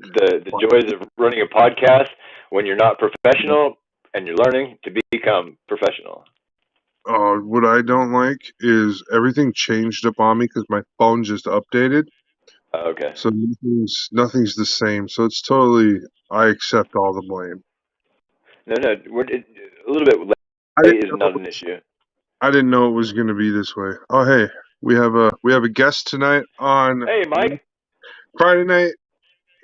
the joys of running a podcast when you're not professional and you're learning to become professional. What I don't like is everything changed up on me because my phone just updated. Okay. So nothing's the same. So it's totally, I accept all the blame. No, a little bit I late didn't is not know, an issue. I didn't know it was going to be this way. Oh, hey, we have a guest tonight on Hey, Mike. Friday night.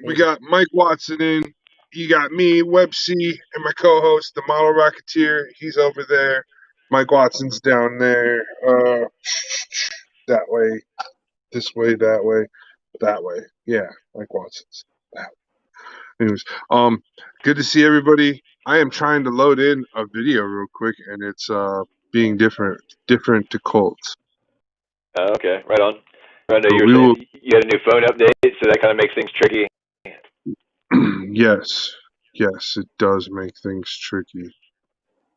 We Hey, got Mike Watson in. You got me, Web C, and my co-host, the Model Rocketeer. He's over there. Mike Watson's down there. That way, this way, that way, that way. Yeah, Mike Watson's that way. Anyways, good to see everybody. I am trying to load in a video real quick, and it's being different to Colts. Okay, right on. I know So you were we will. saying you had a new phone update, so that kind of makes things tricky. Yes, it does make things tricky.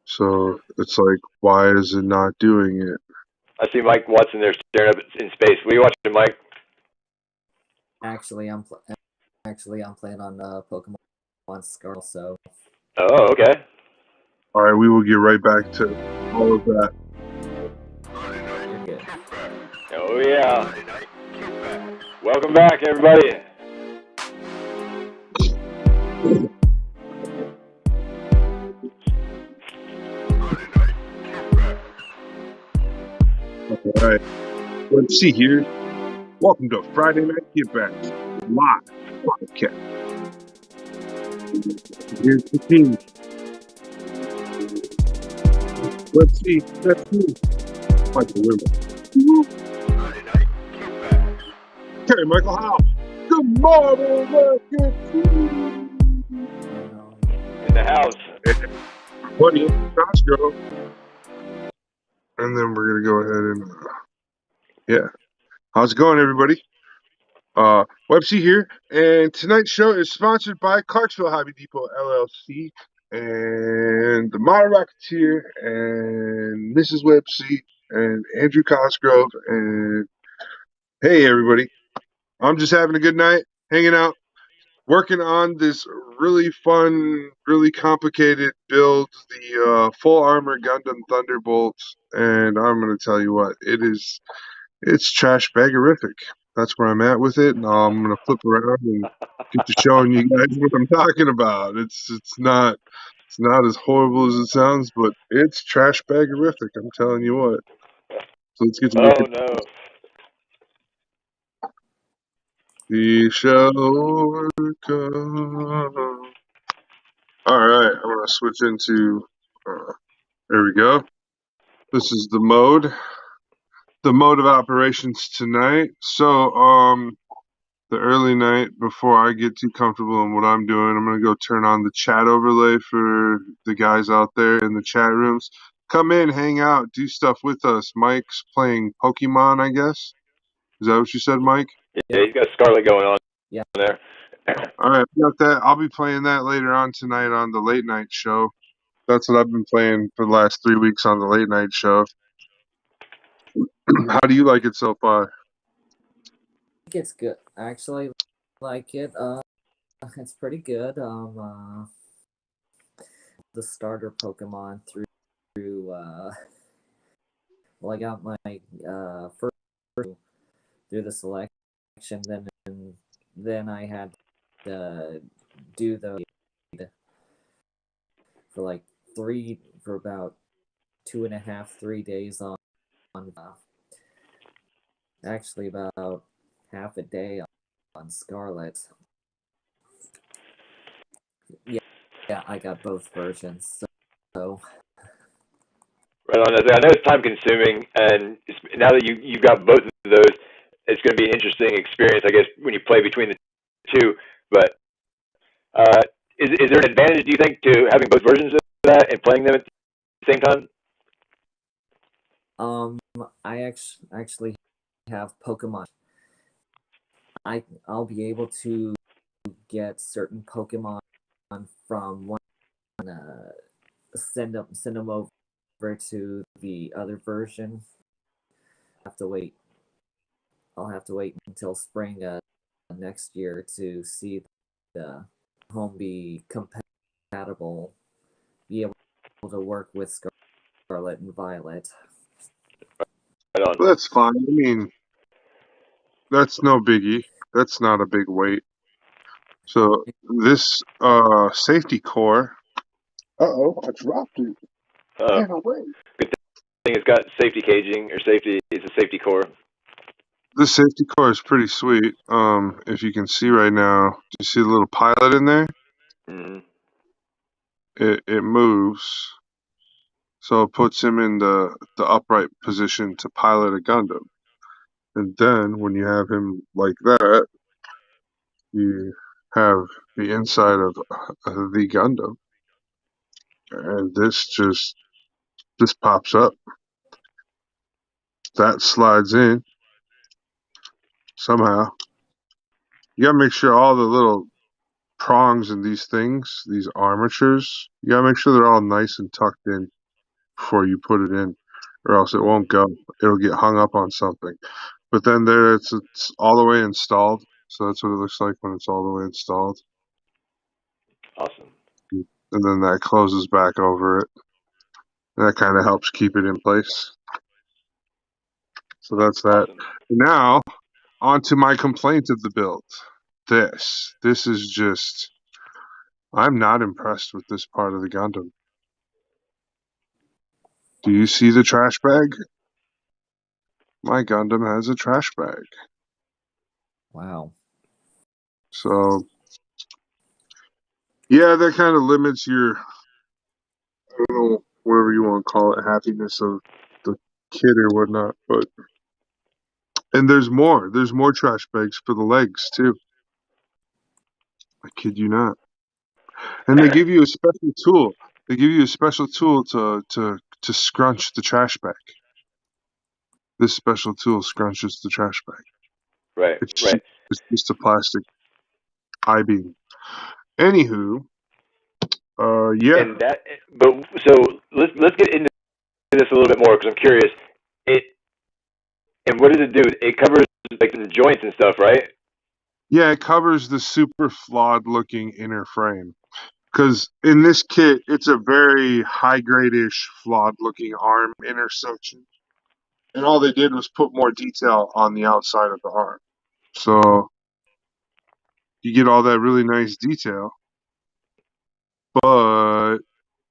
So it's like, why is it not doing it? I see Mike Watson there staring up in space. What are you watching, Mike? actually, I'm playing on Pokemon Scarlet, so Oh, okay. All right, we will get right back to all of that. you're good. Oh yeah. Welcome back, everybody. All right, let's see here. Welcome to Friday Night KitBash live podcast. Here's the team. Let's see. Micheal Wimmer. Okay, Michael Howe. The Model Rocketeer. In the house. Buddy, Cosgrove. And then we're gonna go ahead and yeah. How's it going, everybody? Websy here, and tonight's show is sponsored by Clarksville Hobby Depot LLC and the Model Rocketeer and Mrs. Websy and Andrew Cosgrove. And hey, everybody, I'm just having a good night, hanging out, working on this really fun, really complicated build, the full armor Gundam Thunderbolts. And I'm going to tell you what, it's trash baggerific. That's where I'm at with it. And I'm gonna flip around and get to showing you guys what I'm talking about. It's not as horrible as it sounds, but it's trash baggerific. I'm telling you what. So let's get to Oh work. no. We shall overcome. All right, I'm gonna switch into. There we go. This is the mode of operations tonight. So the early night before I get too comfortable in what I'm doing, I'm going to go turn on the chat overlay for the guys out there in the chat rooms. Come in, hang out, do stuff with us. Mike's playing Pokemon, I guess. Is that what you said, Mike? Yeah, he's got Scarlet going on Yeah. there. All right, I got that. I'll be playing that later on tonight on the late night show. That's what I've been playing for the last 3 weeks on the late night show. How do you like it so far? I think it's good. I actually like it. It's pretty good. The starter Pokemon through well, I got my first through the selection, then I had to do the for about 2.5-3 days on actually about half a day on Scarlet. Yeah, I got both versions. So Right on. I know it's time consuming, and now that you've got both of those, it's going to be an interesting experience, I guess, when you play between the two. But is there an advantage, do you think, to having both versions of that and playing them at the same time? I actually have Pokemon. I'll be able to get certain Pokemon from one, send them over to the other version. I'll have to wait until spring next year to see home be compatible, be able to work with Scarlet and Violet. Right on. Well, that's fine. I mean, that's no biggie. That's not a big weight. So this safety core. Uh-oh, I dropped it. Man, away. Good thing it's got safety caging or safety. It's a safety core. The safety core is pretty sweet. If you can see right now, do you see the little pilot in there? Mm-hmm. It moves, so it puts him in the upright position to pilot a Gundam. And then when you have him like that, you have the inside of the Gundam, and this pops up. That slides in somehow. You gotta make sure all the little prongs and these things, these armatures, you gotta make sure they're all nice and tucked in before you put it in, or else it won't go. It'll get hung up on something. But then there, it's all the way installed. So that's what it looks like when it's all the way installed. Awesome. And then that closes back over it. And that kind of helps keep it in place. So that's that. Awesome. Now, on to my complaint of the build. This is just, I'm not impressed with this part of the Gundam. Do you see the trash bag? My Gundam has a trash bag. Wow. So, yeah, that kind of limits your, I don't know, whatever you want to call it, happiness of the kid or whatnot. And there's more. There's more trash bags for the legs, too. I kid you not. And they give you a special tool. They give you a special tool to scrunch the trash bag. This special tool scrunches the trash bag. Right. Right. It's just a plastic I-beam. Anywho, yeah. And that. But so let's get into this a little bit more because I'm curious. It and what does it do? It covers like the joints and stuff, right? Yeah, it covers the super flawed-looking inner frame. Because in this kit, it's a very high-grade-ish, flawed-looking arm intersection. And all they did was put more detail on the outside of the arm. So you get all that really nice detail, but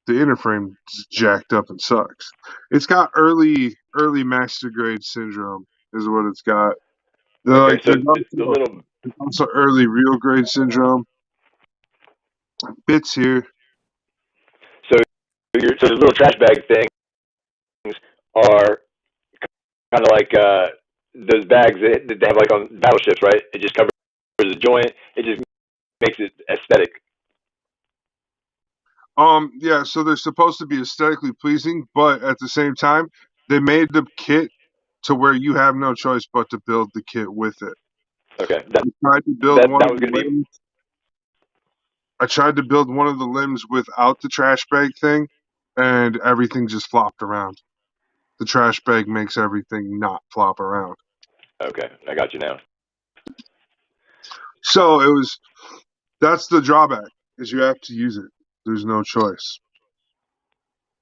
the inner frame is jacked up and sucks. It's got early master grade syndrome is what it's got. Okay. So There's the little. also early real grade syndrome. Bits here. So so the little trash bag things are kind of like those bags that they have like on battleships, right? It just covers the joint. It just makes it aesthetic. Yeah, so they're supposed to be aesthetically pleasing, but at the same time, they made the kit to where you have no choice but to build the kit with it. Okay. I tried to build one That of was the going to be. limbs. I tried to build one of the limbs without the trash bag thing, and everything just flopped around. The trash bag makes everything not flop around. Okay, I got you now. So that's the drawback, is you have to use it. There's no choice.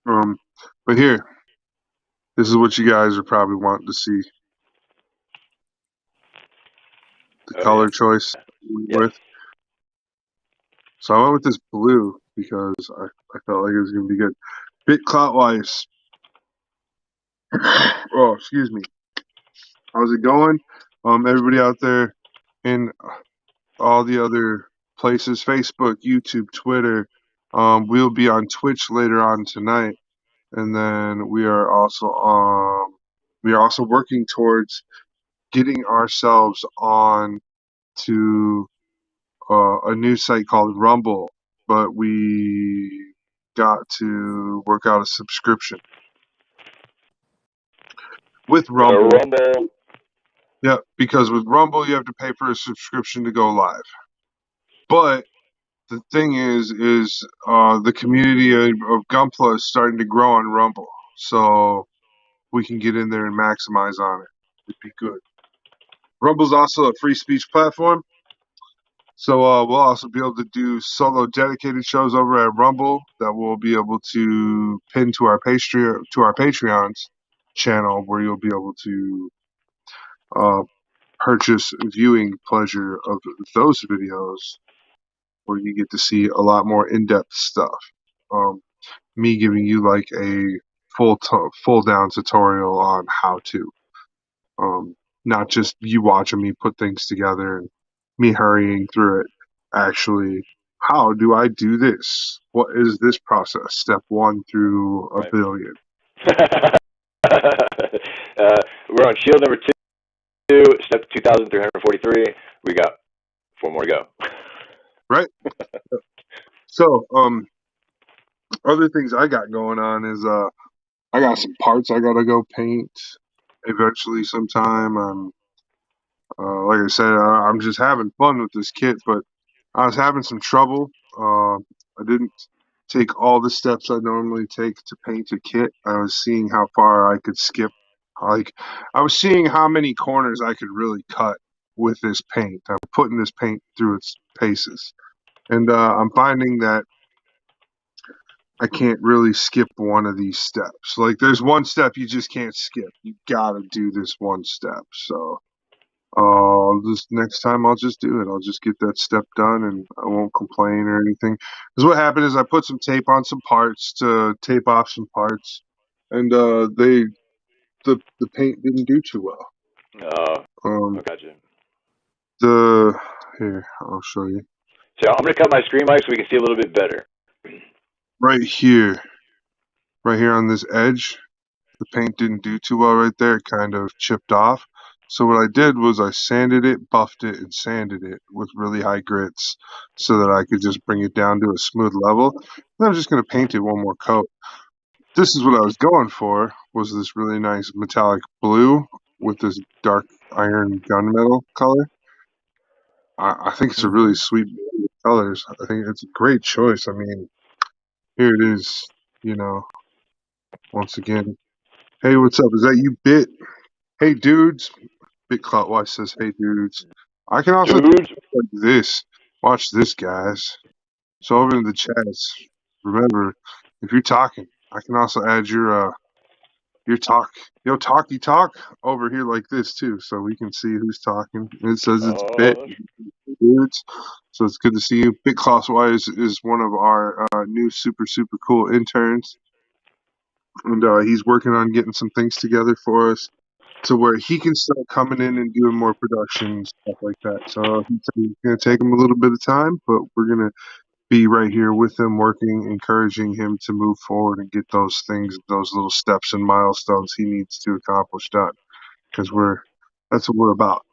But here, this is what you guys are probably wanting to see. The Oh color yeah. choice Yes. with. So I went with this blue because I felt like it was going to be good. Bit clout-wise. Oh, excuse me. How's it going? Everybody out there in all the other places, Facebook, YouTube, Twitter. We'll be on Twitch later on tonight. And then we are also working towards getting ourselves on to a new site called Rumble, but we got to work out a subscription with Rumble. Rumble. Yeah, because with Rumble you have to pay for a subscription to go live. But the thing is the community of Gunpla is starting to grow on Rumble, so we can get in there and maximize on it. It'd be good. Rumble's also a free speech platform, So we'll also be able to do solo dedicated shows over at Rumble that we'll be able to pin to our Patreon's channel, where you'll be able to purchase viewing pleasure of those videos, where you get to see a lot more in-depth stuff. Me giving you like a full down tutorial on how to. Not just you watching me put things together and me hurrying through it. Actually, how do I do this? What is this process? Step 1 through a Right. billion. We're on shield number 2, step 2,343. We got 4 more to go. Right? So, other things I got going on is I got some parts I gotta go paint eventually sometime. Like I said, I'm just having fun with this kit, but I was having some trouble. I didn't take all the steps I normally take to paint a kit. I was seeing how far I could skip. Like, I was seeing how many corners I could really cut with this paint. I'm putting this paint through its paces. And I'm finding that I can't really skip one of these steps. Like, there's one step you just can't skip. You gotta do this one step. So, just next time I'll just do it. I'll just get that step done, and I won't complain or anything. Because what happened is I put some tape on some parts to tape off some parts, and the paint didn't do too well. I got you. Here, I'll show you. So I'm going to cut my screen mic so we can see a little bit better. Right here on this edge, the paint didn't do too well right there. It kind of chipped off. So what I did was I sanded it, buffed it, and sanded it with really high grits so that I could just bring it down to a smooth level. And I'm just going to paint it one more coat. This is what I was going for, was this really nice metallic blue with this dark iron gunmetal color. I think it's a really sweet colors. I think it's a great choice. I mean, here it is, once again. Hey, what's up? Is that you, Bit? Hey, dudes. Bit Clout Watch says, hey, dudes. I can also do Dudes. like this. Watch this, guys. So over in the chats, remember, if you're talking, I can also add your talk, talky talk over here like this too, so we can see who's talking. It says it's Bit, dudes. So it's good to see you. Bit Clout Watch is one of our new super cool interns, and he's working on getting some things together for us, to where he can start coming in and doing more production stuff like that. So he's going to take him a little bit of time, but we're going to be right here with him, working, encouraging him to move forward and get those things, those little steps and milestones he needs to accomplish done. Because that's what we're about.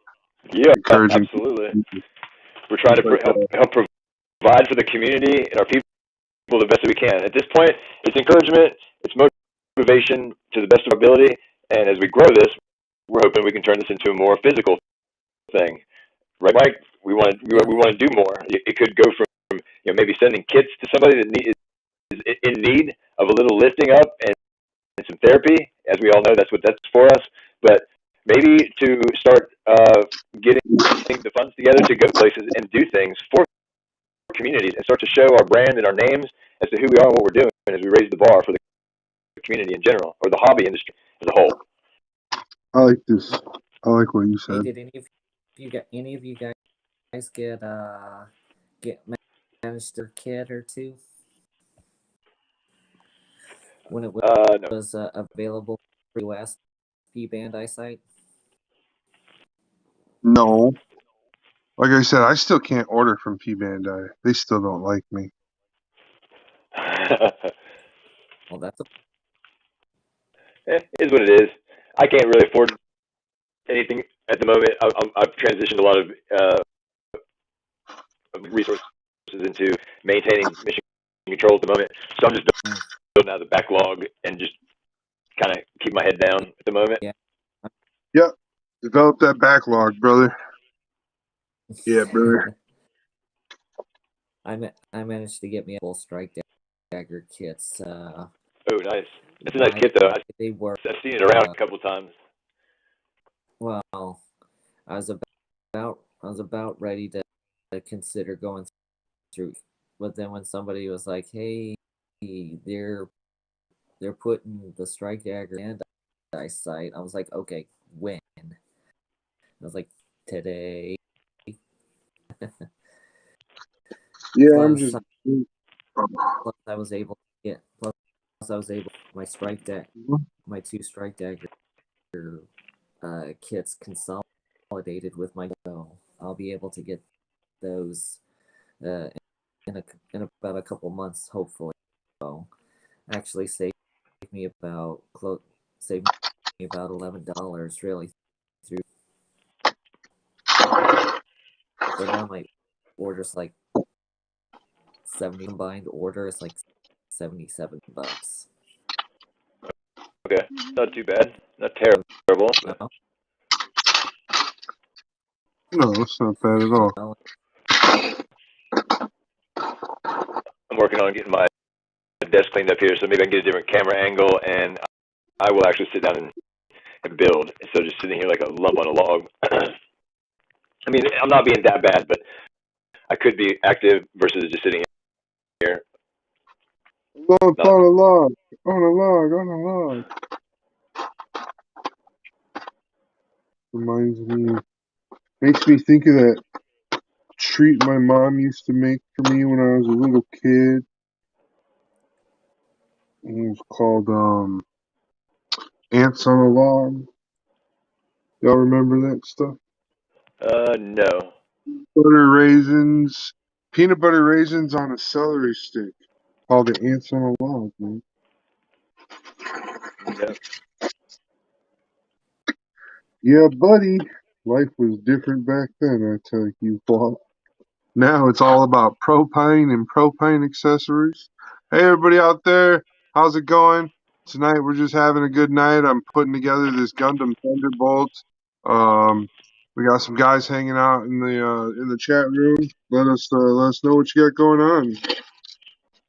Yeah, Encouraging absolutely. people. We're trying to Like, help provide for the community and our people the best that we can. At this point, it's encouragement, it's motivation to the best of our ability, and as we grow this, we're hoping we can turn this into a more physical thing. Right, Mike? We want to do more. It could go from maybe sending kits to somebody that is in need of a little lifting up and some therapy. As we all know, that's what that's for us. But maybe to start getting the funds together to go places and do things for communities and start to show our brand and our names as to who we are and what we're doing as we raise the bar for the community in general, or the hobby industry as a whole. I like this. I like what you Hey, said. did any of you guys get managed their kit or two when it was available for US P-Bandai site? No. Like I said, I still can't order from P-Bandai. They still don't like me. Well, that's It is what it is. I can't really afford anything at the moment. I've transitioned a lot of resources into maintaining mission control at the moment. So I'm just building out the backlog and just kind of keep my head down at the moment. Yeah. Yep. Develop that backlog, brother. Yeah, brother. I managed to get me a full strike dagger kits. Oh, nice. It's a nice kit, though. They were. I've seen it around a couple of times. Well, I was about ready to consider going through. But then when somebody was like, "Hey, they're putting the strike dagger and eyesight," I was like, "Okay, when?" I was like, "Today." Yeah, I'm Plus, just. plus I was able to get. Plus I was able my strike deck, my 2 strike dagger kits consolidated with my. So I'll be able to get those uh, in about a couple months, hopefully. So actually me about saved me about $11 really through. So now my order's like 70 combined order is like $77. Okay, not too bad, not terrible. But No, No, it's not bad at all. well, I'm working on getting my desk cleaned up here, so maybe I can get a different camera angle, and I will actually sit down and build instead of just sitting here like a lump on a log. I mean, I'm not being that bad, but I could be active versus just sitting here. Lump Not, on a log, on a log, on a log. Reminds me, makes me think of that treat my mom used to make for me when I was a little kid. It was called ants on a log. Y'all remember that stuff? no. Peanut butter raisins on a celery stick. Called the ants on a log, man. No. Yeah, buddy. Life was different back then, I tell you what. Now it's all about propane and propane accessories. Hey, everybody out there, how's it going? Tonight we're just having a good night. I'm putting together this Gundam Thunderbolt. We got some guys hanging out in the chat room. Let us know what you got going on.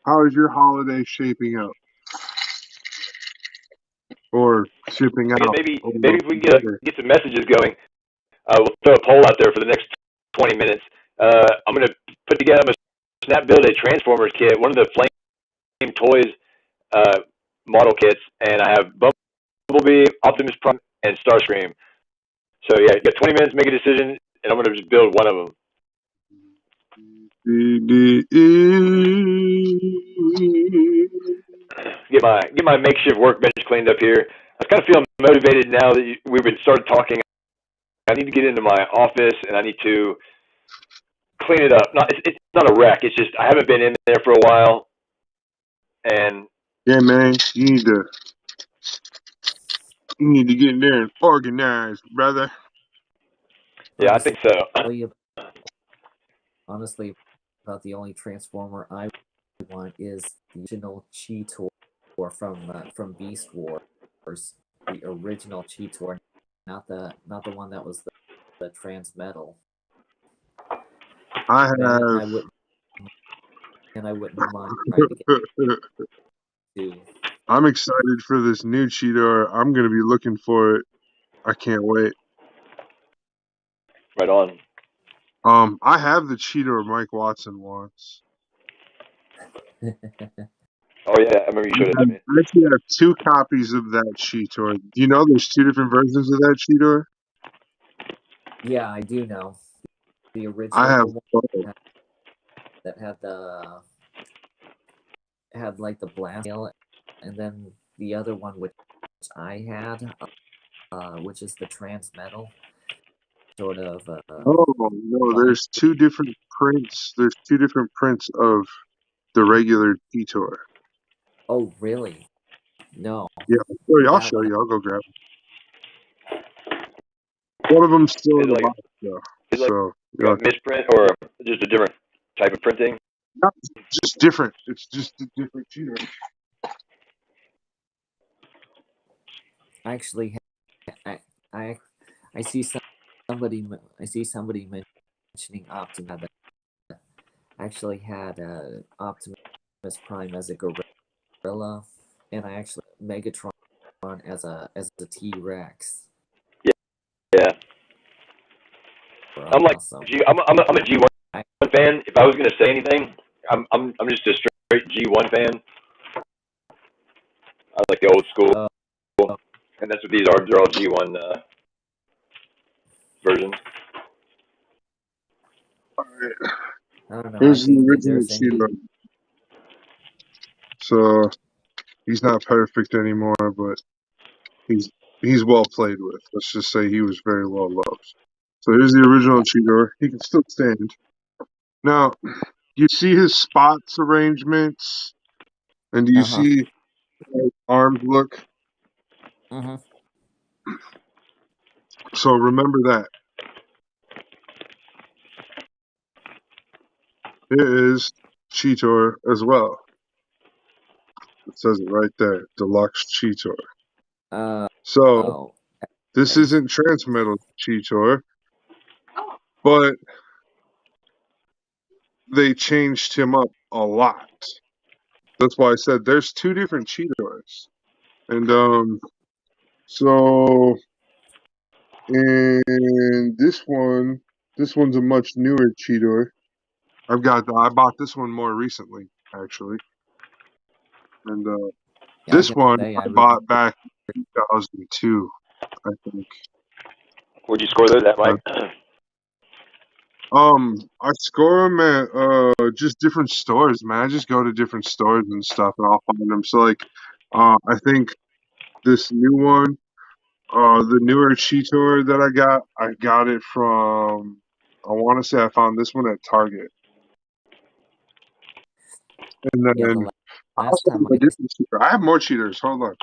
How is your holiday shaping up or shipping I guess out? maybe if we get some messages going, we'll throw a poll out there for the next 20 minutes. I'm gonna put together. I'm gonna snap build a Transformers kit, one of the Flame Toys model kits, and I have Bumblebee, Optimus Prime, and Starscream. So yeah, you got 20 minutes to make a decision, and I'm gonna just build one of them. Get my makeshift workbench cleaned up here. I kind of feel motivated now that we've been started talking. I need to get into my office and I need to clean it up. It's not a wreck. It's just I haven't been in there for a while, and Yeah, man, you need to get in there and organize, brother. yeah, I think so. Honestly, about the only Transformer I want is the original Cheetor from Beast Wars, the original Cheetor, not the one that was the Transmetal. I And have. I wouldn't mind trying to get to. I'm excited for this new Cheetor. I'm gonna be looking for it. I can't wait. Right on. I have the Cheetor Mike Watson wants. Oh yeah, I remember you showed it to me. I actually have 2 copies of that Cheetor. Do you know there's 2 different versions of that Cheetor? Yeah, I do know the I original have one both. that had like the blast tail, and then the other one which I had, which is the Transmetal, sort of. Oh no, Black. there's 2 different prints. There's 2 different prints of the regular Cheetor. Oh, really? No, Yeah, I'll that show one. you. I'll go grab it. One of them's still Is in it the like box though. is it So like yeah, a misprint or just a different type of printing? not just different. It's just a different Cheetor. Actually, I I see somebody mentioning Optimus. Actually had Optimus Prime as a gorilla, and I actually Megatron as a T-Rex. Yeah, yeah. I'm like Awesome. I'm a G1 fan. If I was gonna say anything, I'm just a straight G1 fan. I like the old school, Oh, and that's what these are. They're all G1 versions. All right. I don't know. I Here's the think if original there's any, Cheeto. So he's not perfect anymore, but he's well played with. Let's just say he was very well loved. So here's the original Cheetor. He can still stand. Now, you see his spots arrangements, and do you see how his arms look? Mm-hmm. So remember that. It is Cheetor as well. It says it right there, Deluxe Cheetor. So Oh, this okay. isn't Transmetal Cheetor, but they changed him up a lot. That's why I said there's two different Cheetors. And so and this one's a much newer Cheetor. I bought this one more recently, actually. And Yeah, I this can one say I I remember. bought back in 2002, I think. Where'd you score those at, Uh, Mike? I score them at just different stores, man. I just go to different stores and stuff, and I'll find them. So like, I think this new one, the newer Cheetor that I got it from. I want to say I found this one at Target, and Yeah, then the I last also time have a different Cheetor. I have more Cheetors. Hold on,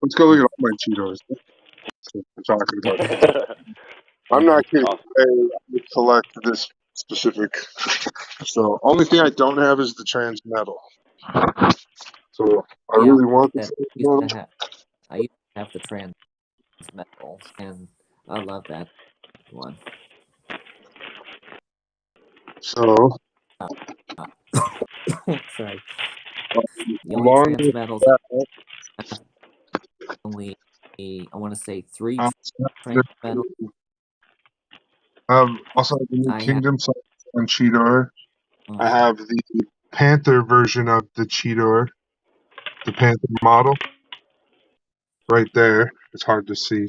let's go look at all my Cheetos. I'm talking about. I'm Mm-hmm. not kidding. Awesome. I would collect this specific. So only thing I don't have is the Transmetal. So I Yeah, really like want the that. Transmetal. I used to have the trans metal, and I love that one. So Uh, sorry. The only along trans with metals that, only I want to say three I trans metals. also have the new I have. Kingdom on Cheetor. Mm, I have the Panther version of the Cheetor, the Panther model, right there. It's hard to see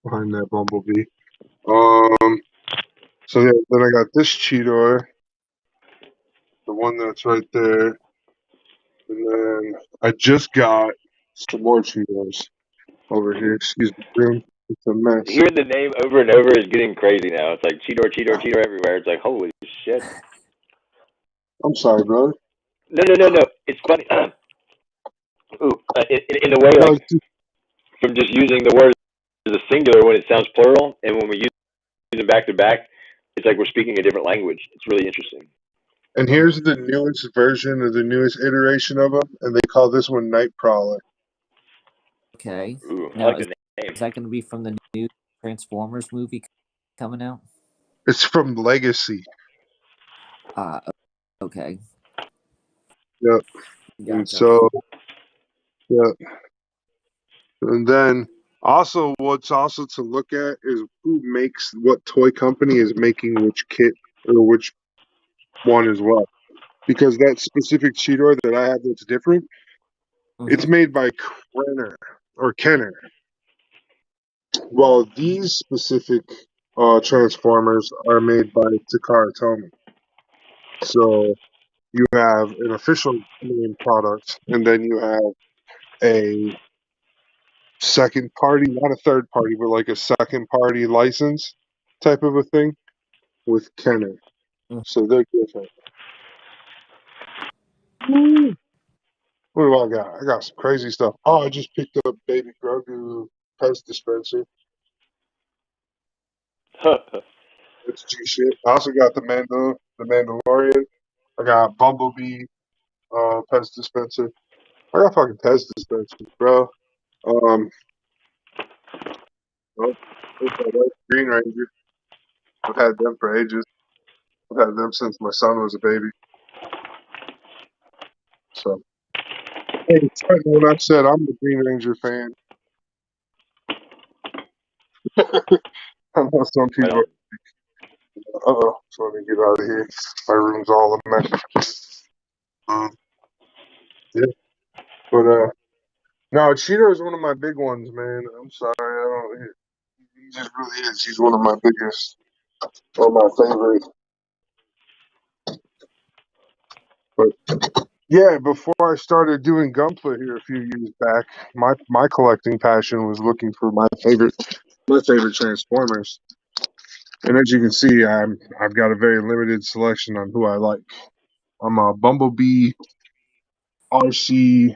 behind that bumblebee. So yeah, then I got this Cheetor, the one that's right there, and then I just got some more Cheetos over here. Excuse the room. It's a mess. Hearing the name over and over is getting crazy now. It's like Cheetor, Cheetor, Cheetor everywhere. It's like, holy shit. I'm sorry, brother. No. It's funny. Ooh, in a way, No, like from just using the word as a singular when it sounds plural, and when we use them back to back, it's like we're speaking a different language. It's really interesting. and here's the newest version of the newest iteration of them, and they call this one Nightcrawler. okay. Ooh, I Now like the name. is that going to be from the new Transformers movie coming out? It's from Legacy. Uh okay. Yep. And Gotcha. so, yeah. And then also, what's also to look at is who makes what toy company is making which kit or which one as well. Because that specific Cheetor that I have that's different, Mm-hmm. it's made by Krenner or Kenner. Well, these specific Transformers are made by Takara Tomy. So you have an official name product, and then you have a second party, not a third party, but like a second party license type of a thing with Kenner. So they're different. Woo. What do I got? I got some crazy stuff. Oh, I just picked up Baby Grogu Pez dispenser. That's G shit. I also got the Mandalorian. I got Bumblebee Pez dispenser. I got fucking Pez dispensers, bro. Um, well, Green Ranger. I've had them for ages. I've had them since my son was a baby. So, hey, it's when I said I'm a Green Ranger fan. I know some Right people. on. So let me get out of here. My room's all a mess. Yeah, but no, Cheeto is one of my big ones, man. I'm sorry, I don't. He just really is. He's one of my biggest, one of my favorite. But yeah, before I started doing Gunpla here a few years back, my collecting passion was looking for my favorite Transformers. And as you can see, I've got a very limited selection on who I like. I'm a Bumblebee, RC,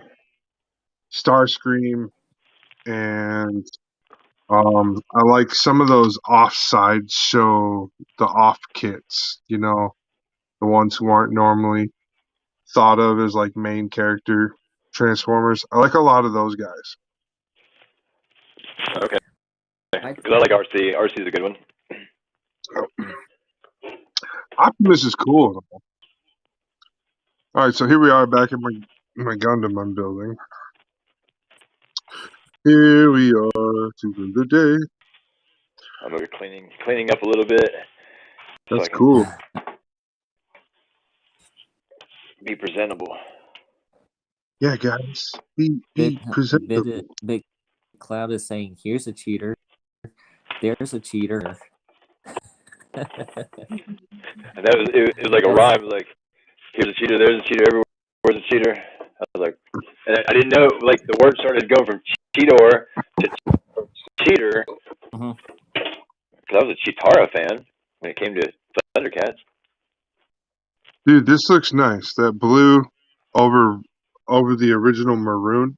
Starscream, and I like some of those offside show the off kits, the ones who aren't normally thought of as like main character Transformers. I like a lot of those guys. Okay. Because I like RC. RC is a good one. Optimus is cool. All right, so here we are back at my Gundam I'm building. Here we are to the day. I'm over cleaning up a little bit. So That's I can cool. be presentable. Yeah, guys, be presentable. Big Cloud is saying, "Here's a cheater. There's a cheater." And it was like a rhyme, like here's a cheater, there's a cheater, everywhere's a cheater. I was like, and I didn't know, like the word started going from cheetor to cheater. Because I was a Chitara fan when it came to Thundercats. Dude, this looks nice. That blue over the original maroon.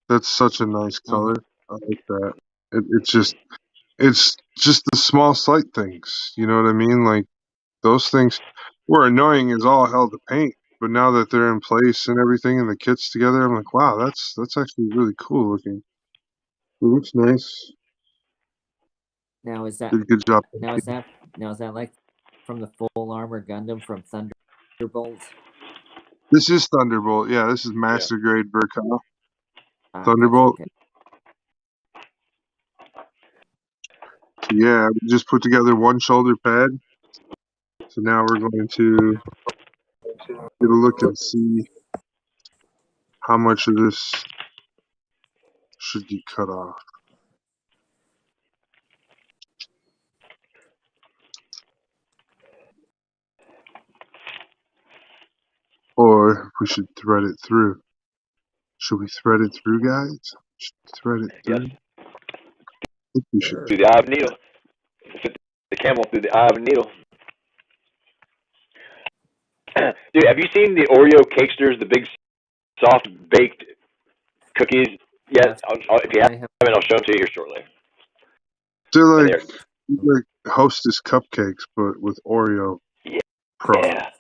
That's such a nice color. I like that. It's just the small slight things. You know what I mean? Like those things were annoying as all hell to paint, but now that they're in place and everything and the kit's together, I'm like, wow, that's actually really cool looking. It looks nice. Now is that Did a good job. now is that like from the full armor Gundam from Thunderbolt? This is Thunderbolt. Yeah, this is master grade Burkow. Thunderbolt. Gotcha, okay. So yeah, we just put together one shoulder pad. So now we're going to get a look and see how much of this should get cut off. Or if we should thread it through. Should we thread it through, guys? Should we thread it through? Yes. I think we should. Through the eye of a needle. Fit the camel through the eye of a needle. Dude, have you seen the Oreo Cakesters, the big soft baked cookies? Yes. If you haven't, I'll show them to you here shortly. They're like Hostess cupcakes, but with Oreo. Pro. Yeah.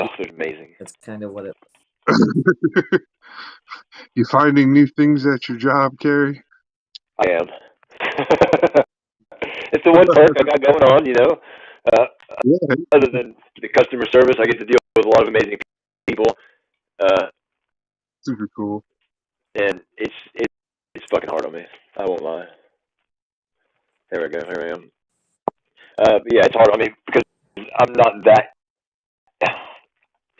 Oh, they're amazing. That's kind of what it. You finding new things at your job, Carrie? I am. It's the one perk I got going on, Other than the customer service, I get to deal with a lot of amazing people. Super cool. And it's fucking hard on me. I won't lie. There we go. Here I am. Yeah, it's hard on me because I'm not that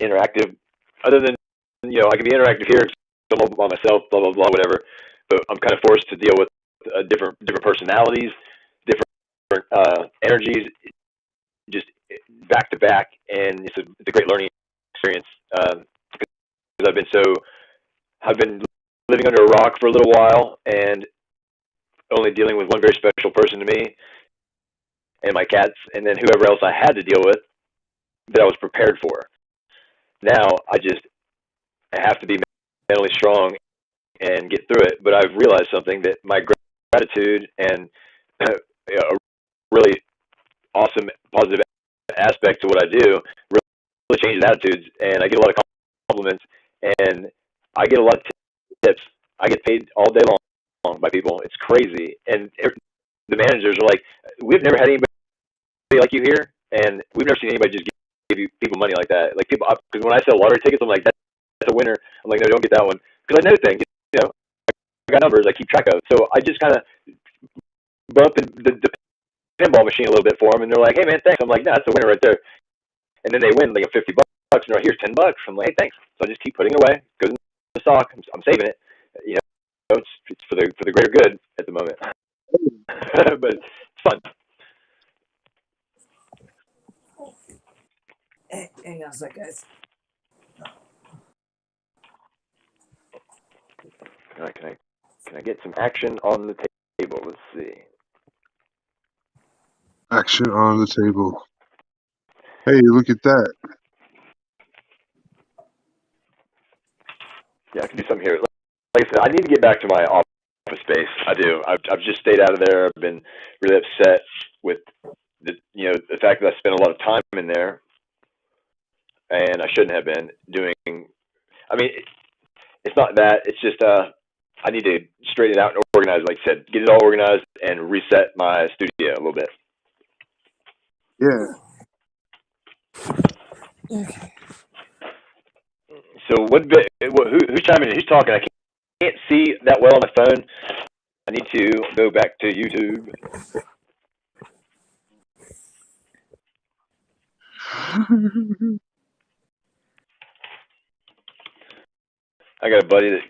interactive. Other than I can be interactive here. I'm all by myself, blah blah blah, whatever. But I'm kind of forced to deal with different personalities, different energies, just back to back, and it's a great learning experience. Because I've been living under a rock for a little while, and only dealing with one very special person to me, and my cats, and then whoever else I had to deal with that I was prepared for. Now I have to be mentally strong and get through it. But I've realized something, that my gratitude and a really awesome positive aspect to what I do really changes attitudes, and I get a lot of compliments, and I get a lot of tips. I get paid all day long by people. It's crazy, and the managers are like, "We've never had anybody like you here, and we've never seen anybody just give you people money like that." Like people, because when I sell lottery tickets, I'm like, "That's a winner." I'm like, "No, don't get that one," because I know things. I got numbers I keep track of, so I just kind of bump in the pinball machine a little bit for them, and they're like, "Hey man, thanks." I'm like, "Nah, that's a winner right there." And then they win like $50, and they're like, "Here's $10." I'm like, "Hey, thanks." So I just keep putting it away. Goes in the stock. I'm saving it. You know, it's for the greater good at the moment. But it's fun. Hey, hang on a sec, guys. Can I get some action on the table? Let's see. Action on the table. Hey, look at that. Yeah, I can do something here. Like I said, I need to get back to my office space. I do. I've just stayed out of there. I've been really upset with the fact that I spent a lot of time in there, and I shouldn't have been doing. I mean, it's not that. It's just I need to straighten it out and organize. Like I said, get it all organized and reset my studio a little bit. Yeah. Okay. So who's chiming in? Who's talking? I can't see that well on my phone. I need to go back to YouTube. I got a buddy that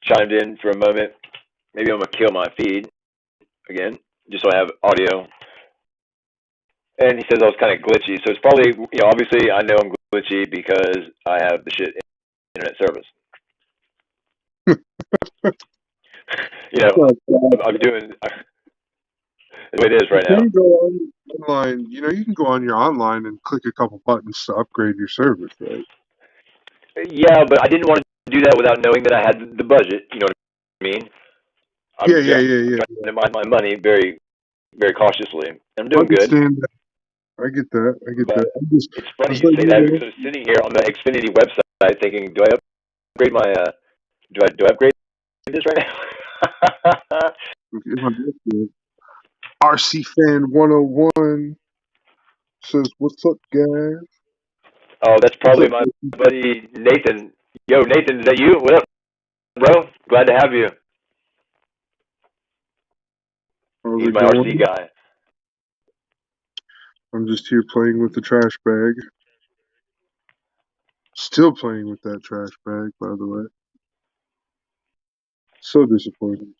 chimed in for a moment. Maybe I'm gonna kill my feed again, just so I have audio. And he says I was kind of glitchy, so it's probably obviously I know I'm glitchy because I have the shit internet service. I'm doing the way it is right now. You can go online. You can go on your online and click a couple buttons to upgrade your service, right? Yeah, but I didn't want to do that without knowing that I had the budget. You know what I mean? I'm Yeah. trying to mind my money very, very cautiously. I'm I doing good. understand that. I get that. But it's funny you like, say that because I was sitting here on the Xfinity website thinking, do I upgrade my do I upgrade this right now? RC Fan 101 says, "What's up, guys?" Oh, that's probably my buddy Nathan. Yo, Nathan, is that you? What up, bro? Glad to have you. He's my RC guy. I'm just here playing with the trash bag. Still playing with that trash bag, by the way. So disappointing.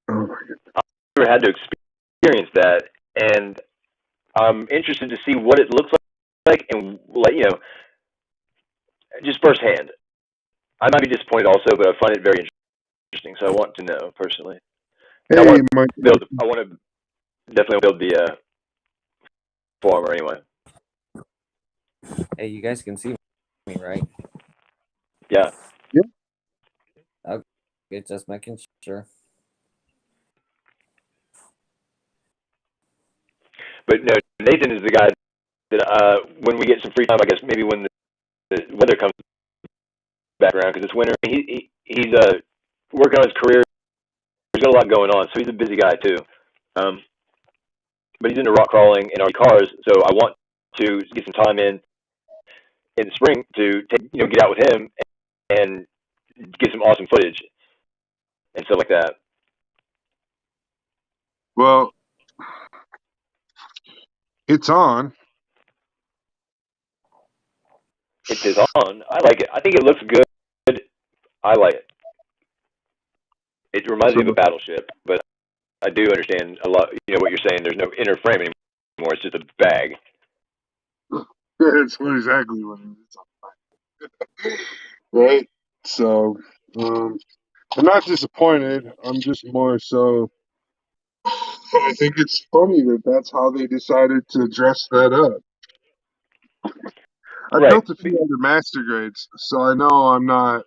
Oh my god. I've never had to experience that, and I'm interested to see what it looks like, and just firsthand. I might be disappointed also, but I find it very interesting, so I want to know personally. And Hey, I want to definitely build the farmer anyway. Hey, you guys can see me, right? Yeah. Okay, just making sure. But no, Nathan is the guy that when we get some free time, I guess maybe when the weather comes back around, because it's winter, he's working on his career. He's got a lot going on, so he's a busy guy too. But he's into rock crawling and RC cars, so I want to get some time in the spring to get out with him and get some awesome footage and stuff like that. Well, it's on. It is on. I like it. I think it looks good. I like it. It reminds me of a battleship, but I do understand a lot. What you're saying. There's no inner frame anymore. It's just a bag. It's exactly what it is. Right? So, I'm not disappointed. I'm just more so. I think it's funny that that's how they decided to dress that up. I built a few other master grades, so I know I'm not.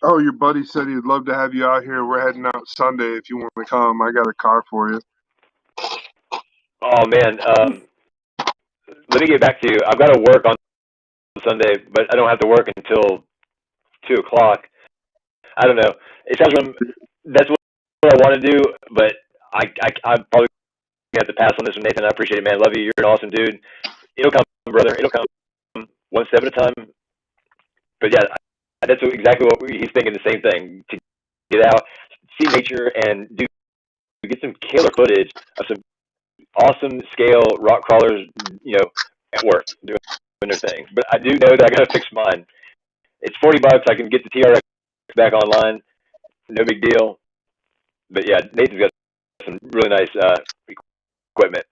Oh, your buddy said he'd love to have you out here. We're heading out Sunday if you want to come. I got a car for you. Oh man, let me get back to you. I've got to work on Sunday, but I don't have to work until 2:00. I don't know. It sounds that's what I want to do, but I'm probably gonna have to pass on this one, Nathan. I appreciate it, man. Love you. You're an awesome dude. It'll come, brother. It'll come one step at a time. But yeah, that's exactly what he's thinking. The same thing. To get out, see nature and get some killer footage of some awesome scale rock crawlers, at work doing their thing. But I do know that I gotta fix mine. It's $40. I can get the TRX back online, no big deal. But yeah, Nathan's got some really nice equipment.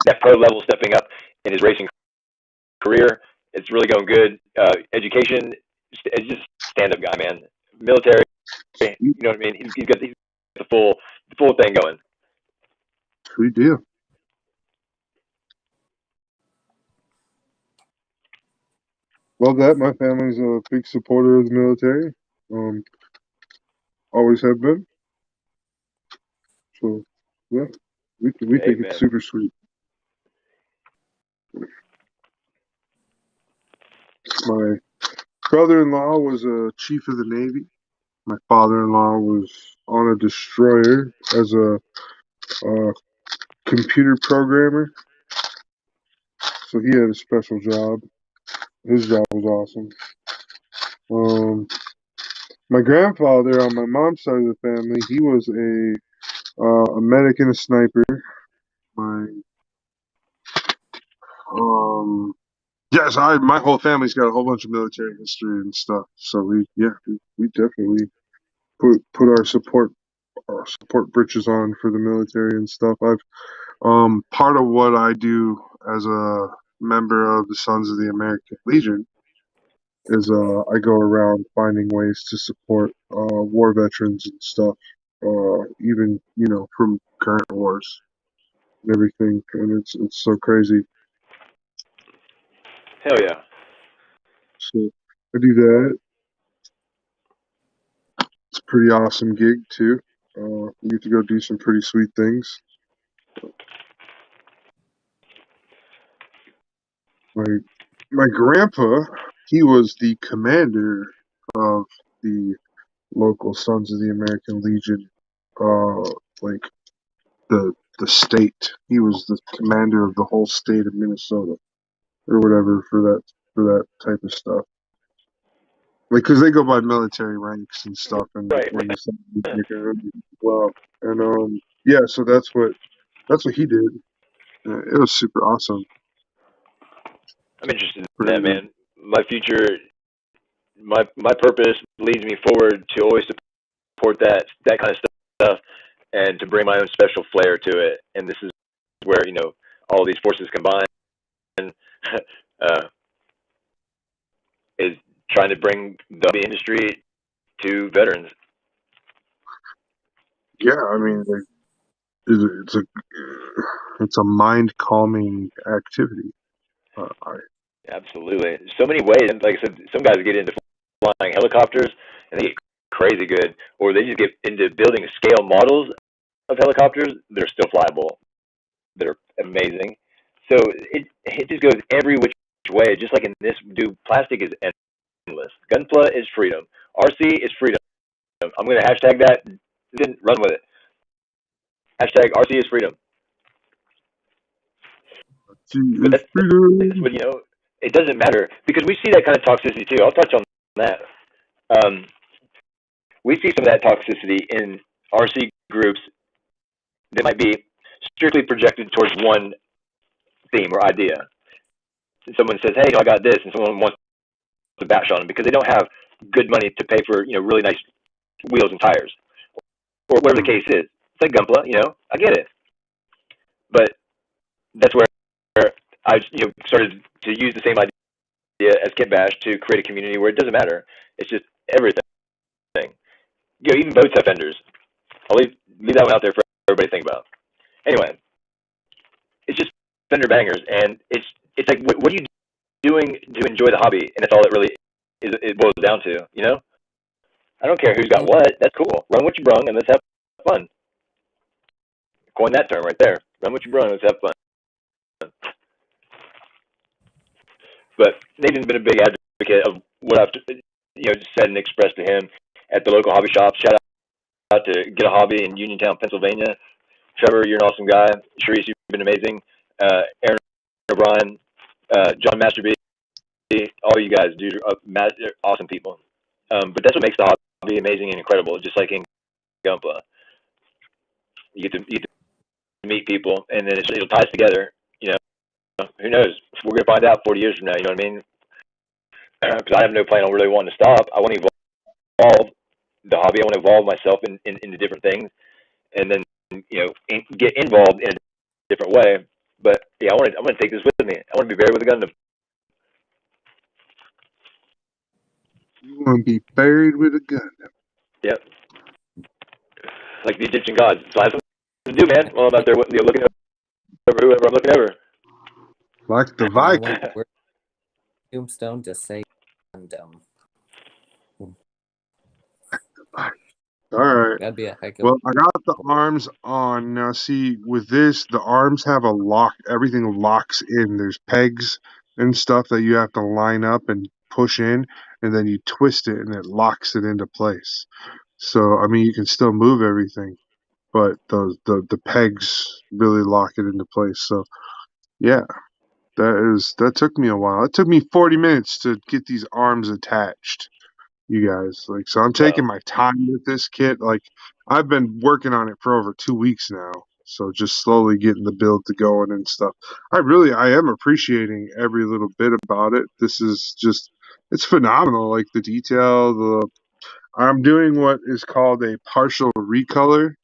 That pro level stepping up in his racing career. It's really going good. Education, it's just stand up guy, man. Military, you know what I mean. He's got the full thing going. Sweet deal. Love that. My family's a big supporter of the military. Always have been. So yeah, we think it's Amen. super sweet. My brother-in-law was a chief of the Navy. My father-in-law was on a destroyer as a computer programmer. So he had a special job. His job was awesome. My grandfather on my mom's side of the family, he was a medic and a sniper. My my whole family's got a whole bunch of military history and stuff. So we definitely put our support britches on for the military and stuff. I've part of what I do as a member of the Sons of the American Legion is I go around finding ways to support war veterans and stuff, even from current wars and everything, and it's so crazy. Hell yeah. So I do that. It's a pretty awesome gig too. You get to go do some pretty sweet things. My grandpa, he was the commander of the local Sons of the American Legion, like the state. He was the commander of the whole state of Minnesota or whatever for that type of stuff. Like, because they go by military ranks and stuff, and Right. in the Sons of the American Legion as well. And yeah, so that's what he did. It was super awesome. I'm interested in that, man. My future, my purpose leads me forward to always support that kind of stuff, and to bring my own special flair to it. And this is where all these forces combine, uh, is trying to bring the industry to veterans. Yeah, I mean, it's a mind calming activity. Absolutely. So many ways. And like I said, some guys get into flying helicopters and they get crazy good, or they just get into building scale models of helicopters that are still flyable, that are amazing. So it just goes every which way. Just like in this, dude, plastic is endless. Gunpla is freedom. RC is freedom. I'm going to hashtag that. Then run with it. Hashtag RC is freedom. But that's Freedom. what it doesn't matter because we see that kind of toxicity too. I'll touch on that. Um, we see some of that toxicity in RC groups that might be strictly projected towards one theme or idea. And someone says, "Hey, I got this," and someone wants to bash on them because they don't have good money to pay for really nice wheels and tires or whatever the case is. It's like Gunpla, I get it, but that's where I started to use the same idea as KitBash to create a community where it doesn't matter. It's just everything. Even boats have fenders. I'll leave that one out there for everybody to think about. Anyway, it's just fender bangers, and it's like what are you doing to enjoy the hobby? And that's all it really is. It boils down to. I don't care who's got what. That's cool. Run what you brung, and let's have fun. Coin that term right there. Run what you brung, let's have fun. But Nathan's been a big advocate of what I've said and expressed to him at the local hobby shop. Shout out to Get a Hobby in Uniontown, Pennsylvania. Trevor, you're an awesome guy. Sharice, you've been amazing. Aaron O'Brien, John Masterby, all you guys, dude, are awesome people. But that's what makes the be amazing and incredible, just like in Gumpa. You get to meet people, and then it'll tie us together. Who knows? We're gonna find out 40 years from now. You know what I mean? Because I have no plan on really wanting to stop. I want to evolve the hobby. I want to evolve myself into different things, and then get involved in a different way. But yeah, I want to take this with me. I want to be buried with a gun. You want to be buried with a gun. Yep, like the Egyptian gods. So I have something to do, man. While I'm out there looking over whoever I'm looking over. Like the You know Viking. what? Where tombstone just say Gundam. All right. That'd be a heck of. Well, I got the arms on. Now, see, with this, the arms have a lock. Everything locks in. There's pegs and stuff that you have to line up and push in, and then you twist it, and it locks it into place. So, I mean, you can still move everything, but the pegs really lock it into place. So, yeah, that took me a while. It took me 40 minutes to get these arms attached. You guys, so I'm taking my time with this kit. Like, I've been working on it for over 2 weeks now, so just slowly getting the build to going and stuff. I am appreciating every little bit about it. This is just, it's phenomenal. Like the detail, I'm doing what is called a partial recolor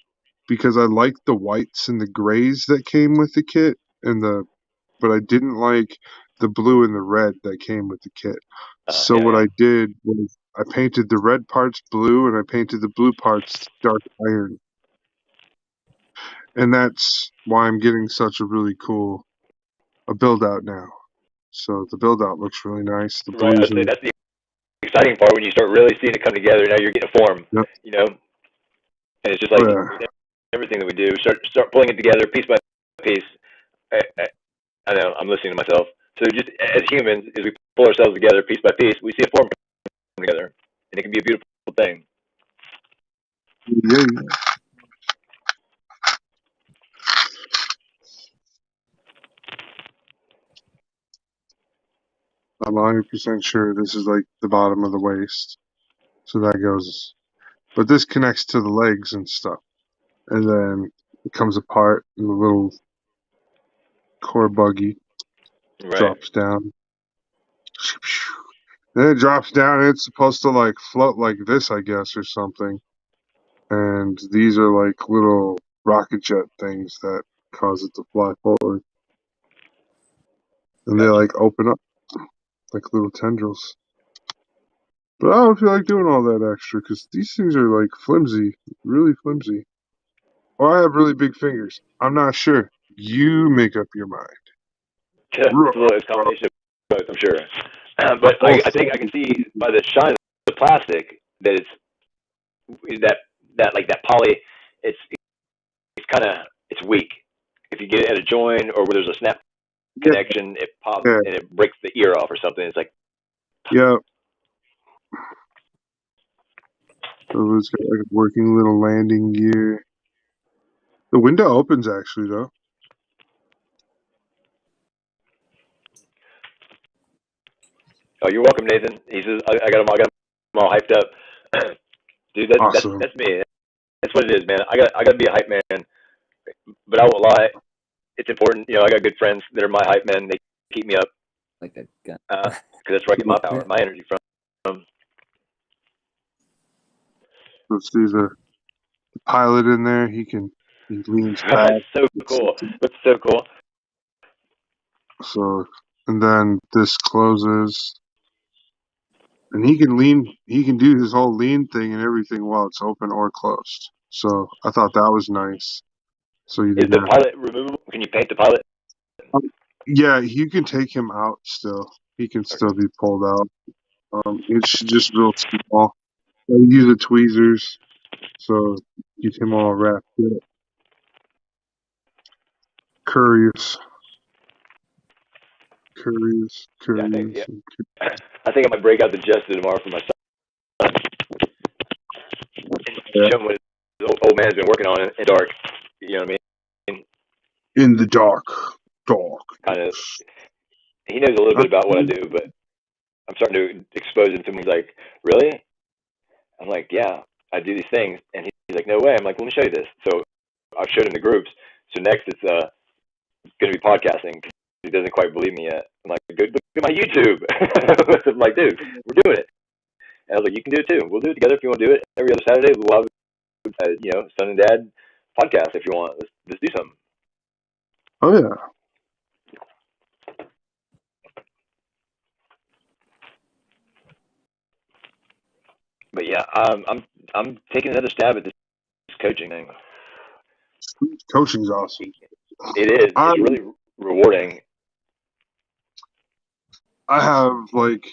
because I like the whites and the grays that came with the kit, but I didn't like the blue and the red that came with the kit. So Yeah, what yeah. I did was I painted the red parts blue and I painted the blue parts dark iron. And that's why I'm getting such a really cool build out now. So the build out looks really nice. The Right. blues I'd say and that's the exciting part when you start really seeing it come together. Now you're getting a form. yep. And it's just Oh like yeah. everything that we do, start pulling it together piece by piece. I know I'm listening to myself. So just as humans, as we pull ourselves together piece by piece, we see a form come together, and it can be a beautiful thing. Yeah. I'm 100% sure this is like the bottom of the waist. So that goes, but this connects to the legs and stuff. And then it comes apart and the little core buggy Right. drops down. Then it drops down and it's supposed to like float like this, I guess, or something. And these are like little rocket jet things that cause it to fly forward. And they Gotcha. like open up like little tendrils. But I don't feel like doing all that extra because these things are like flimsy, really flimsy. Or I have really big fingers. I'm not sure. You make up your mind. It's a combination of both, I'm sure. But I think I can see by the shine of the plastic that that like that poly. It's kind of it's weak. If you get it at a joint or where there's a snap Yeah, connection, it pops yeah, and it breaks the ear off or something. It's like yeah. So it's got like a working little landing gear. The window opens actually though. oh, you're welcome, Nathan. He says I got him all hyped up. Dude, Awesome. that's me. That's what it is, man. I got to be a hype man, but I won't lie. It's important. I got good friends that are my hype men. They keep me up Like a gun. because that's where I get my power, my energy from. Let's see the pilot in there. He leans back. It's so cool. It's so cool. So and then this closes. And he can lean, he can do his whole lean thing and everything while it's open or closed. So I thought that was nice. So you Is didn't the have, pilot removable? Can you paint the pilot? yeah, you can take him out still. He can still be pulled out. It's just real small. I use the tweezers, so get him all wrapped up. Curious, curious, Yeah, I think. Yeah, curious. I think I might break out the Jester tomorrow for my son and Yeah. show him what his old man's been working on in dark. You know what I mean? In the dark, dark. Kind of. He knows a little bit about what I do, but I'm starting to expose him to him. He's like, really? I'm like, yeah, I do these things. And he's like, no way. I'm like, let me show you this. So I showed him the groups. So next it's going to be podcasting. He doesn't quite believe me yet. I'm like, good, look at my YouTube. I'm like, dude, we're doing it. And I was like, you can do it too. We'll do it together if you want to do it. Every other Saturday, we'll have, son and dad podcast if you want. Let's do something. Oh yeah. But yeah, I'm taking another stab at this coaching thing. Coaching's awesome. It is. It's really rewarding. I have like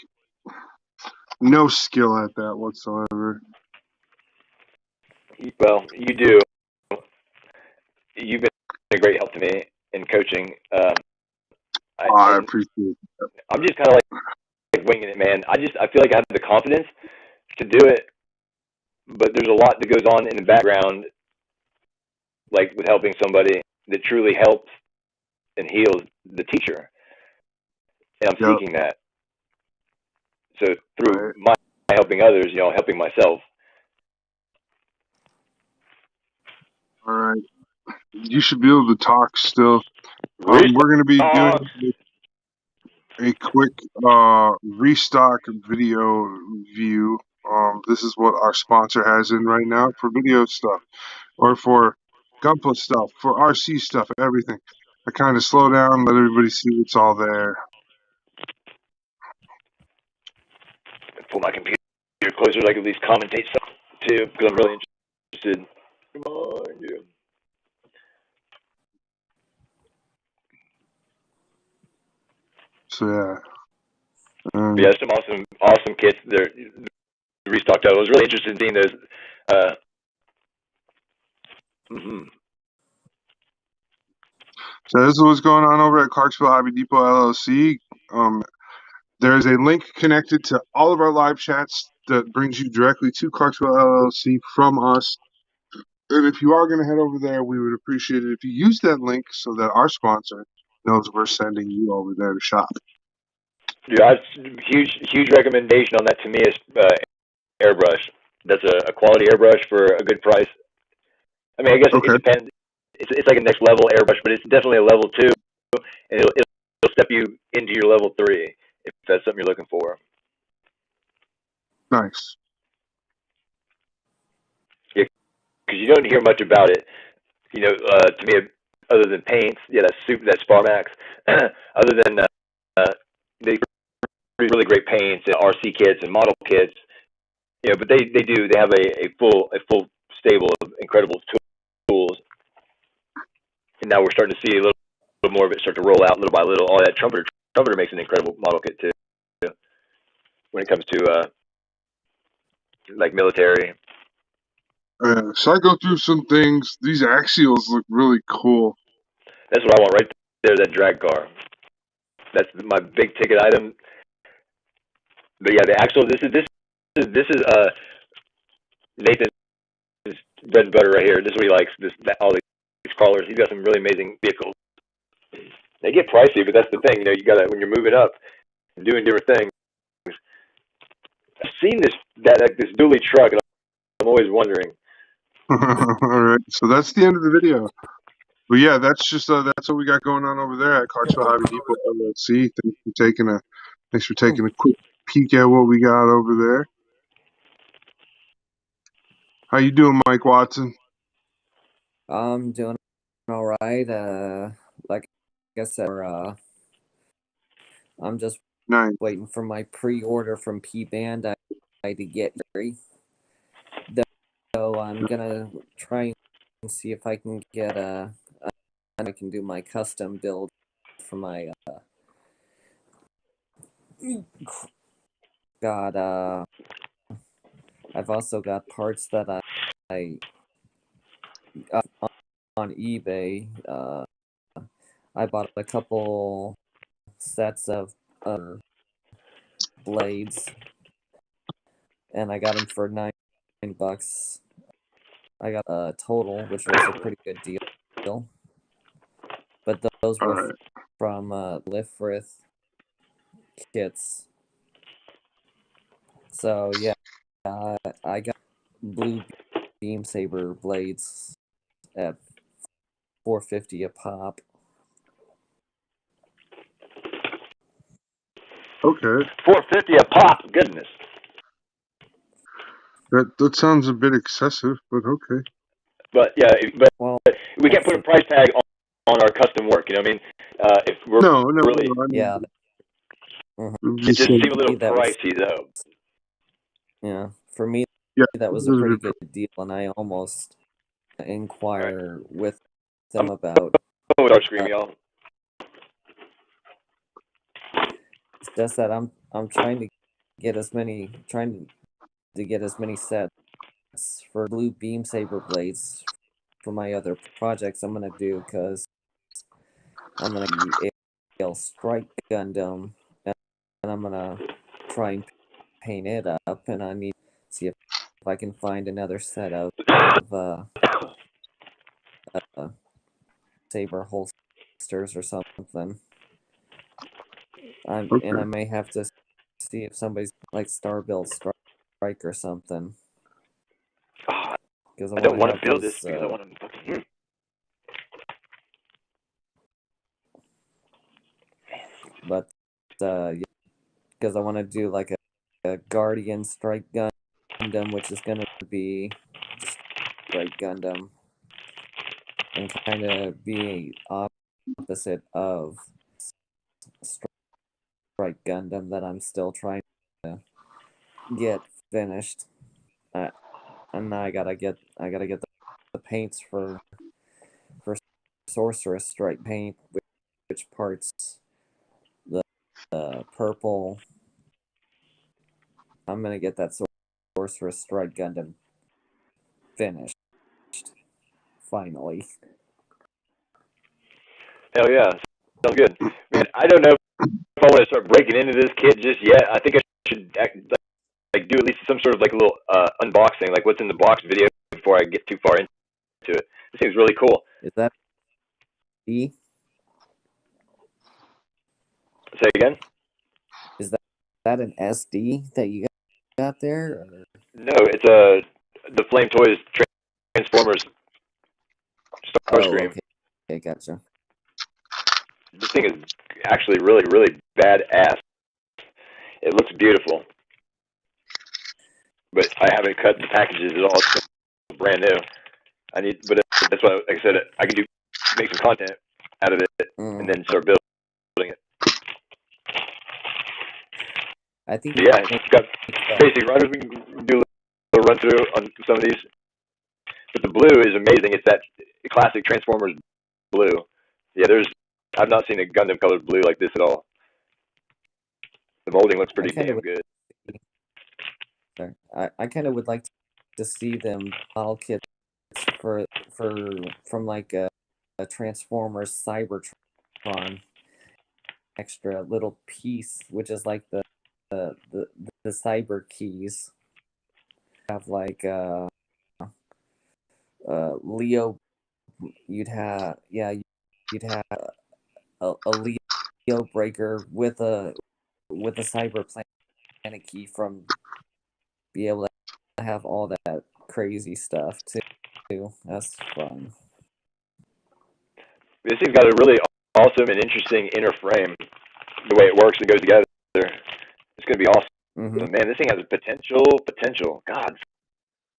no skill at that whatsoever. Well, you do. You've been a great help to me in coaching. I appreciate it. I'm just kind of like winging it, man. I feel like I have the confidence to do it, but there's a lot that goes on in the background, like with helping somebody that truly helps and heals the teacher. And I'm seeking that. So through my helping others, helping myself. All right. You should be able to talk still. We're going to be doing a quick restock video view. This is what our sponsor has in right now for video stuff, or for Gunpla stuff, for RC stuff, everything. I kind of slow down, let everybody see what's all there. Pull my computer closer so I can at least commentate stuff too, because I'm really interested. Come on, yeah. So yeah. Yeah, some awesome kits. They're restocked. I was really interested in seeing those. So this is what's going on over at Clarksville Hobby Depot LLC. There's a link connected to all of our live chats that brings you directly to Clarksville LLC from us. And if you are going to head over there, we would appreciate it if you use that link so that our sponsor knows we're sending you over there to shop. Yeah, huge recommendation on that to me is airbrush. That's a quality airbrush for a good price. I mean, I guess it depends. It's like a next level airbrush, but it's definitely a level 2, and it'll step you into your level 3 if that's something you're looking for. Nice. Yeah, because you don't hear much about it. To me, other than paints, that Sparmax. Other than they really great paints and RC kits and model kits. But they have a full stable of incredible tools, and now we're starting to see a little more of it start to roll out little by little. All that Trumpeter makes an incredible model kit too, when it comes to like military. So I go through some things. These axials look really cool. That's what I want right there. That drag car. That's my big ticket item. But yeah, the axle. This is Nathan's bread and butter right here. This is what he likes. All these crawlers. He's got some really amazing vehicles. They get pricey, but that's the thing. You gotta, when you're moving up and doing different things. I've seen this dually truck, and I'm always wondering. All right, so that's the end of the video. But yeah, that's just that's what we got going on over there at Clarksville Hobby Depot LLC. Thanks for taking a quick peek at what we got over there. How you doing, Mike Watson? I'm doing all right. Like I said, I'm just waiting for my pre-order from P-Band to get here. So I'm gonna try and see if I can get I can do my custom build for my I've also got parts that I got on eBay. I bought a couple sets of blades, and I got them for $9. I got a total, which was a pretty good deal. But those were from Lifrith kits. So yeah, I got blue beam saber blades at $450 a pop. Okay. $450 a pop. Goodness. That sounds a bit excessive, but okay. But yeah, Well, we can't put a price tag on our custom work. You know what I mean? If we're No, really, I mean, yeah. it just seemed a little That was, pricey though. yeah, for me, yeah, that was a pretty good deal, and I almost inquire with them about. With our scream, y'all. It's just that I'm trying to get as many sets for blue beam saber blades for my other projects I'm gonna do, because I'm gonna be a strike Gundam, and I'm gonna try and paint it up, and I need to see if I can find another set of saber holsters or something. And I may have to see if somebody's like Star Build Strike or something. Because I don't want to build this because I want to fucking. But because I want to do like a Guardian Strike Gundam, which is gonna be just Strike Gundam, and kind of be opposite of Strike Gundam that I'm still trying to get finished. And now I gotta get the paints for Sorceress Strike paint, which parts the purple. I'm gonna get that Sorceress Strike Gundam finished finally. Hell yeah, sounds good. Man, I don't know if I want to start breaking into this kit just yet. I think I should like do at least some sort of like a little unboxing, like what's in the box video before I get too far into it. This seems really cool. Is that E? Say again? Is that an SD that you got there? Or? No, it's the Flame Toys Transformers Starscream. Okay, gotcha. This thing is actually really, really badass. It looks beautiful, but I haven't cut the packages at all. It's brand new. But that's why, like I said, I can make some content out of it and then start building it. I think. Yeah, it's got basic runners. We can do a little run through on some of these. But the blue is amazing. It's that classic Transformers blue. Yeah, I've not seen a Gundam colored blue like this at all. The molding looks pretty damn good. I kind of would like to see them model kits from like a Transformers Cybertron extra little piece, which is like the cyber keys. Have like Leo. You'd have a Leo breaker with a cyber planet key from be able to have all that crazy stuff too. That's fun. This thing's got a really awesome and interesting inner frame. The way it works and goes together, it's gonna be awesome. Mm-hmm. Man, this thing has potential. God,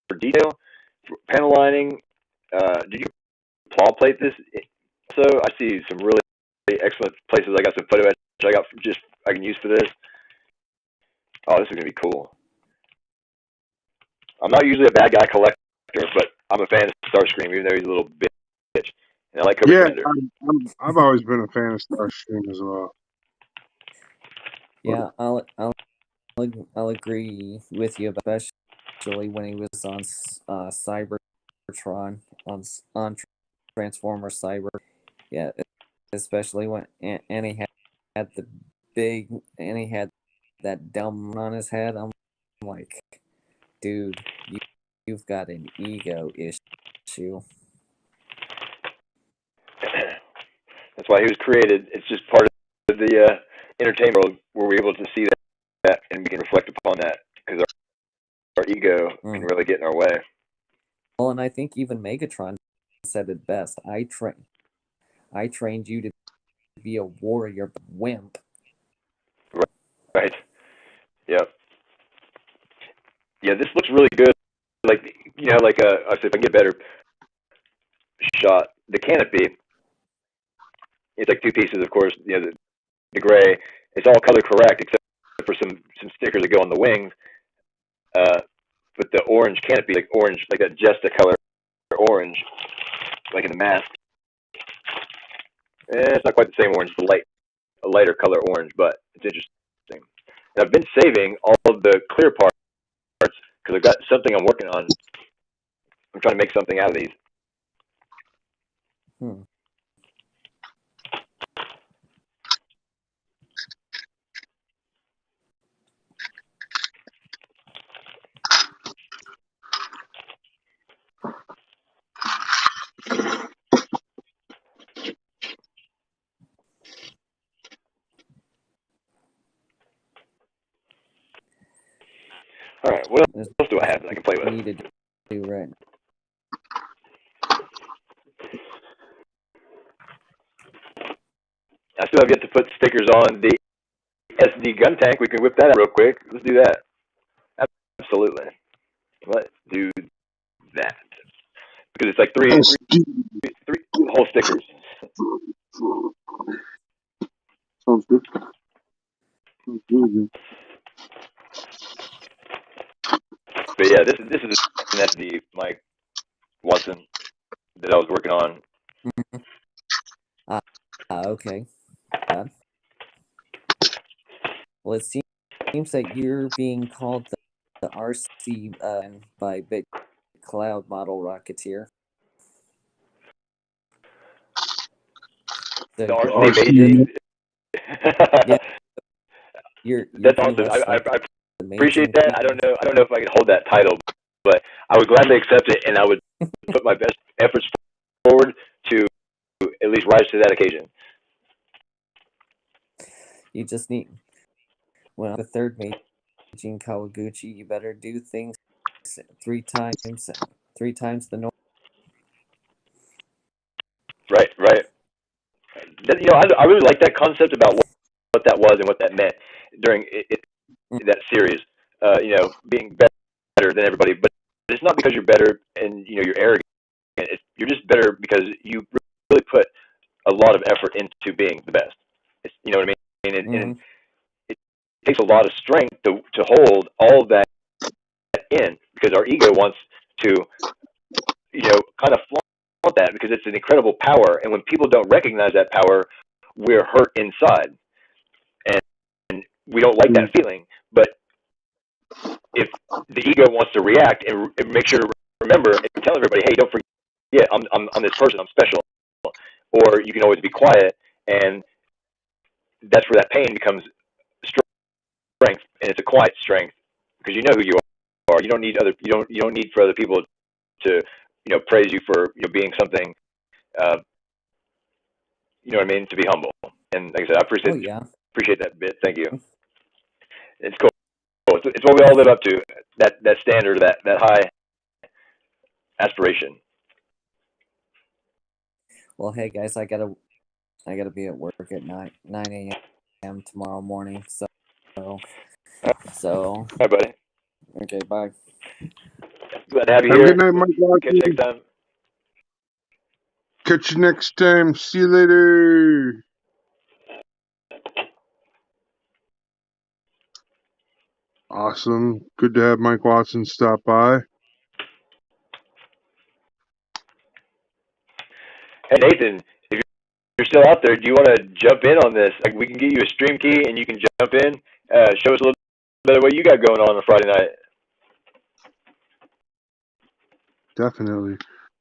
for detail, for panel lining. Did you claw plate this? So I see some really excellent places. I got some photo etch I can use for this. Oh, this is gonna be cool. I'm not usually a bad guy collector, but I'm a fan of Starscream, even though he's a little bitch. And I like Cobra Commander. I've always been a fan of Starscream as well. Yeah, I'll agree with you, especially when he was on Cybertron on Transformer Cyber. Yeah, especially when and he had the big and he had that dome on his head. I'm like, dude, you've got an ego issue. That's why he was created. It's just part of the entertainment world where we're able to see that and we can reflect upon that because our ego ego can really get in our way. Well, and I think even Megatron said it best. I trained you to be a warrior wimp. Right. Yep. Yeah, this looks really good. Like, like I said, if I can get a better shot, the canopy, it's like two pieces, of course. The gray, it's all color correct except for some stickers that go on the wings. But the orange canopy, like orange, like a just a color orange, like in the mask. It's not quite the same orange, it's a lighter color orange, but it's interesting. And I've been saving all of the clear parts because I've got something I'm working on. I'm trying to make something out of these. All right, what else do I have that I can play with? Need to do right. I still have yet to put stickers on the SD gun tank. We can whip that out real quick. Let's do that. Absolutely. Let's do that. Because it's like three whole stickers. Sounds good. But yeah, this is an SD, Mike Watson, that I was working on. Okay. Well, it seems that you're being called the RC by Big Cloud Model Rocketeer. The RC Beijing. Yeah. You're That's awesome. I appreciate that. I don't know if I can hold that title, but I would gladly accept it, and I would put my best efforts forward to at least rise to that occasion. You just need, well, the third Meijin Kawaguchi, you better do things three times the norm. Right. I really like that concept about what that was and what that meant during that series. Being better than everybody, but it's not because you're better and you're arrogant. You're just better because you really put a lot of effort into being the best. You know what I mean? And it takes a lot of strength to hold all of that in, because our ego wants to, kind of flaunt that because it's an incredible power. And when people don't recognize that power, we're hurt inside, and we don't like that feeling. But if the ego wants to react and make sure to remember and tell everybody, hey, don't forget, I'm this person, I'm special, or you can always be quiet, and that's where that pain becomes strength, and it's a quiet strength because you know who you are. You don't need you don't need for other people to praise you for being something. You know what I mean? To be humble, and like I said, I appreciate that bit. Thank you. It's cool. It's what we all live up to. That standard, that high aspiration. Well, hey guys, I gotta be at work at 9 a.m. tomorrow morning. So. Hi, buddy. Okay, bye. Glad to have you Have here. a good night, Mike. Catch you next time. Catch you next time. See you later. Awesome. Good to have Mike Watson stop by. Hey, Nathan, if you're still out there, do you want to jump in on this? Like, we can get you a stream key and you can jump in. Show us a little bit of what you got going on Friday night.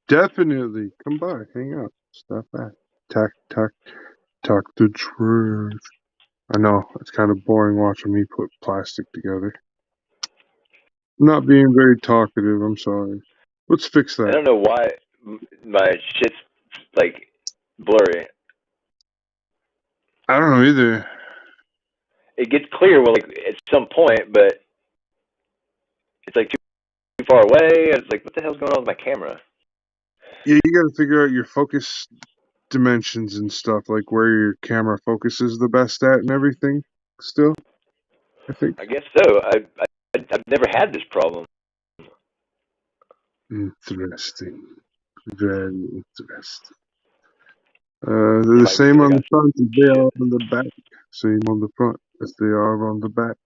Definitely. Come by. Hang out. Stop by. Talk the truth. I know. It's kind of boring watching me put plastic together. I'm not being very talkative. I'm sorry. Let's fix that. I don't know why my shit's like blurry. I don't know either. It gets clear at some point, but it's like far away. It's like, what the hell's going on with my camera? Yeah, you got to figure out your focus dimensions and stuff, like where your camera focuses the best at and everything. Still, I think. I guess so. I've never had this problem. Interesting. Very interesting. They're It the might be same because I on the got front as they are shit. on the back. Same on the front as they are on the back.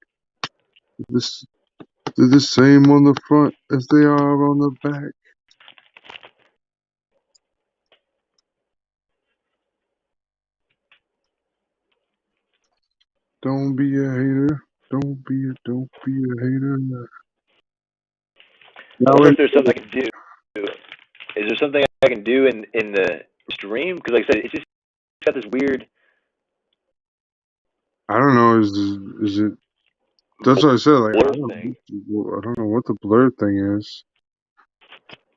This, they're the same on the front as they are on the back. Don't be a hater. Don't be a hater. I Now wonder in if there's something I can do. Is there something I can do in the stream? Because like I said, it's just got this weird I don't know. Is it? That's what I said. Like blur thing. I don't know what the blur thing is.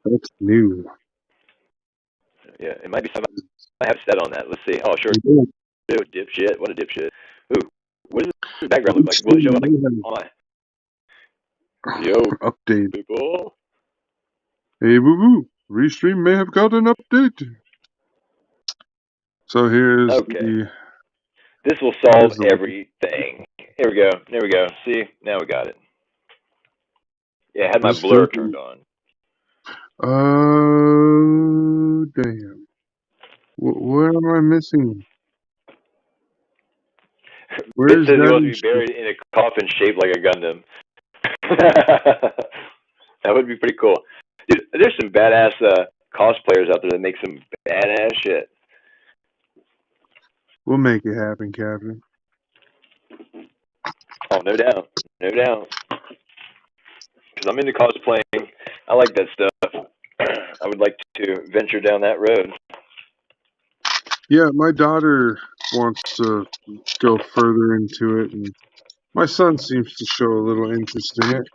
That's new. Yeah, it might be something I have set on that. Let's see. Oh, sure. Yeah. Dude, dipshit. What a dipshit. Ooh, what does the background look like? Will it show up like on my yo Update. people? Hey, boo boo. Restream may have got an update. So Okay, this will solve here's the everything. Here we go. There we go. See, now we got it. Yeah, I had my this blur filter. turned on. Oh damn! What am I missing? Ben Where's says he that? wants to be buried in a coffin shaped like a Gundam. That would be pretty cool. Dude, there's some badass cosplayers out there that make some badass shit. We'll make it happen, Captain. Oh, no doubt. No doubt. Because I'm into cosplaying. I like that stuff. I would like to venture down that road. Yeah, my daughter wants to go further into it, and my son seems to show a little interest in it.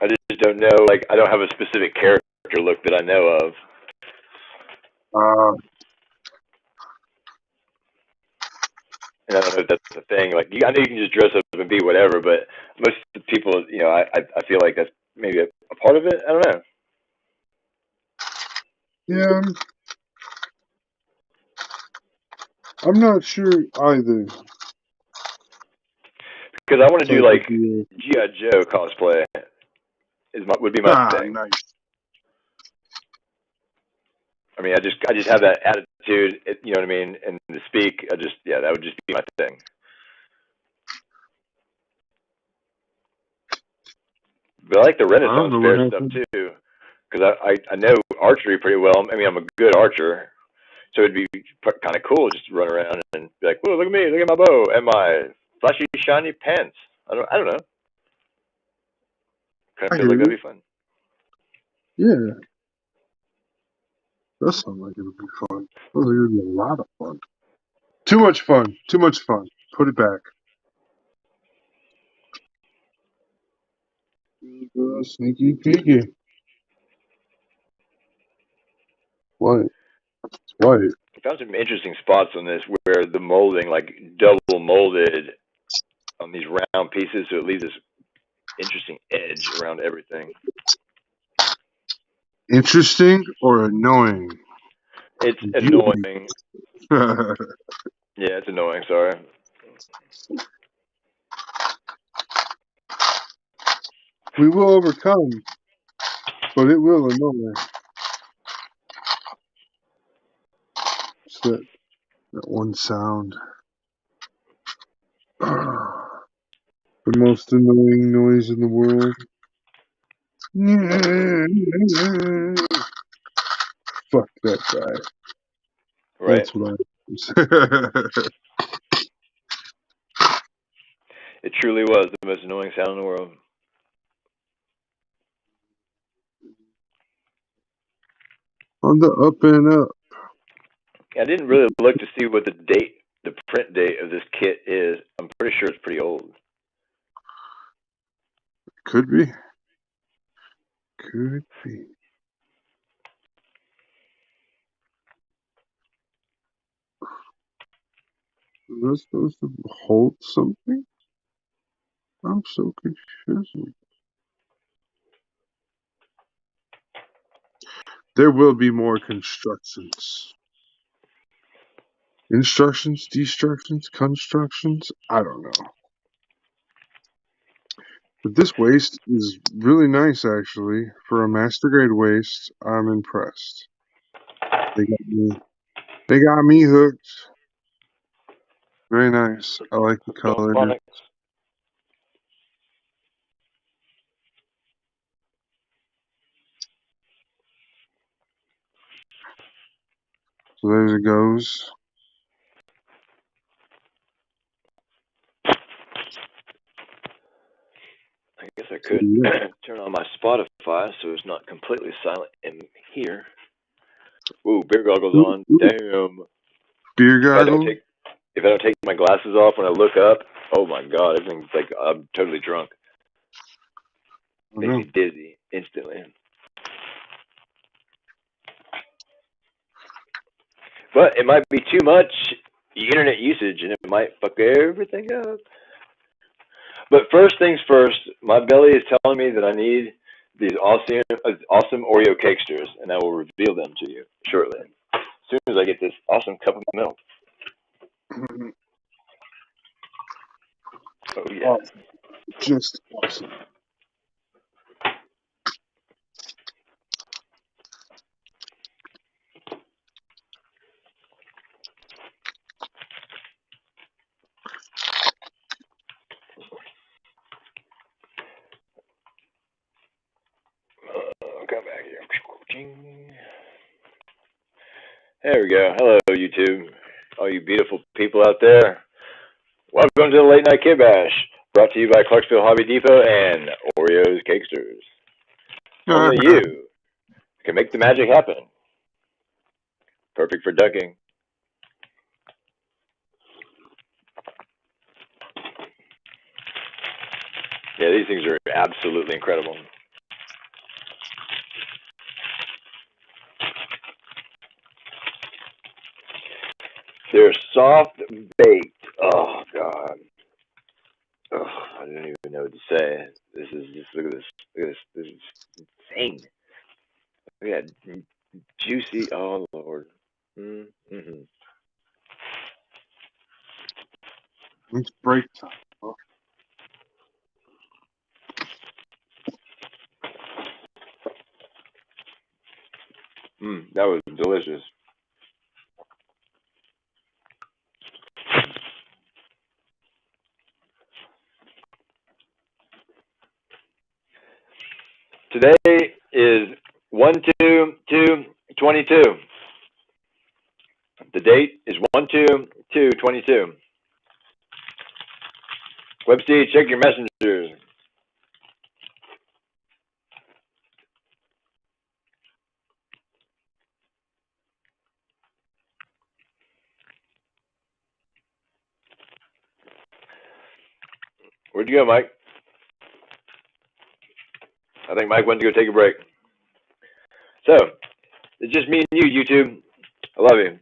I just don't know. Like, I don't have a specific character look that I know of. Uh, And I don't know if that's the thing. Like, I know you can just dress up and be whatever, but most of the people, I feel like that's maybe a part of it. I don't know. yeah, I'm not sure either. Because I want to do Type of like deal. GI Joe cosplay would be my thing. Nice. I mean, I just have that attitude. You know what I mean? And to speak, that would just be my thing. But I like the I don't Renaissance know what fair stuff happened. too, because I know archery pretty well. I mean, I'm a good archer, so it'd be kind of cool just to run around and be like, "Whoa, look at me! Look at my bow and my flashy, shiny pants." I don't know. Kind I of feel hear like you. that'd be fun. Yeah, that sounds like it'll be fun. Sounds like it'll be a lot of fun. Too much fun. Too much fun. Put it back. Sneaky peeky. White. White. I found some interesting spots on this where the molding, like double molded on these round pieces, so it leaves this interesting edge around everything. Interesting or annoying? It's You. annoying. Yeah, it's annoying. Sorry. We will overcome, but it will annoy. It's that one sound. The most annoying noise in the world. Fuck that guy. Right. That's what I. It truly was the most annoying sound in the world. On the up and up. I didn't really look to see what the print date of this kit is. I'm pretty sure it's pretty old. Could be. Could be. Was that supposed to hold something? I'm so confused. There will be more constructions. Instructions, destructions, constructions. I don't know. But this waist is really nice, actually. For a master grade waist, I'm impressed. They got me. They got me hooked. Very nice. I like the color. Phonics. So there it goes. I guess I could Yeah. turn on my Spotify so it's not completely silent in here. Ooh, beer goggles Ooh, on. ooh. Damn. Beer If I don't goggles. take if I don't take my glasses off when I look up, oh my god, everything's like I'm totally drunk. I Makes know. me dizzy instantly. But it might be too much internet usage and it might fuck everything up. But first things first, my belly is telling me that I need these awesome Oreo cakesters, and I will reveal them to you shortly. As soon as I get this awesome cup of milk. Oh yeah. Awesome. Just awesome. I'll come back here. There we go. Hello, YouTube. All you beautiful people out there. Welcome to the Late Night KitBash, brought to you by Clarksville Hobby Depot and Oreo's Cakesters. Only you can make the magic happen. Perfect for ducking. Yeah, these things are absolutely incredible. They're soft baked. Oh god. Oh, I don't even know what to say. This is just look at this. Look at this. This is insane. Look at that juicy. Oh lord. Mm-hmm. It's break time. That was delicious. Today is 1/2/2/22. The date is 1/2/2/22. Website, check your messengers. Where'd you go, Mike? I think Mike went to go take a break. So, it's just me and you, YouTube. I love you.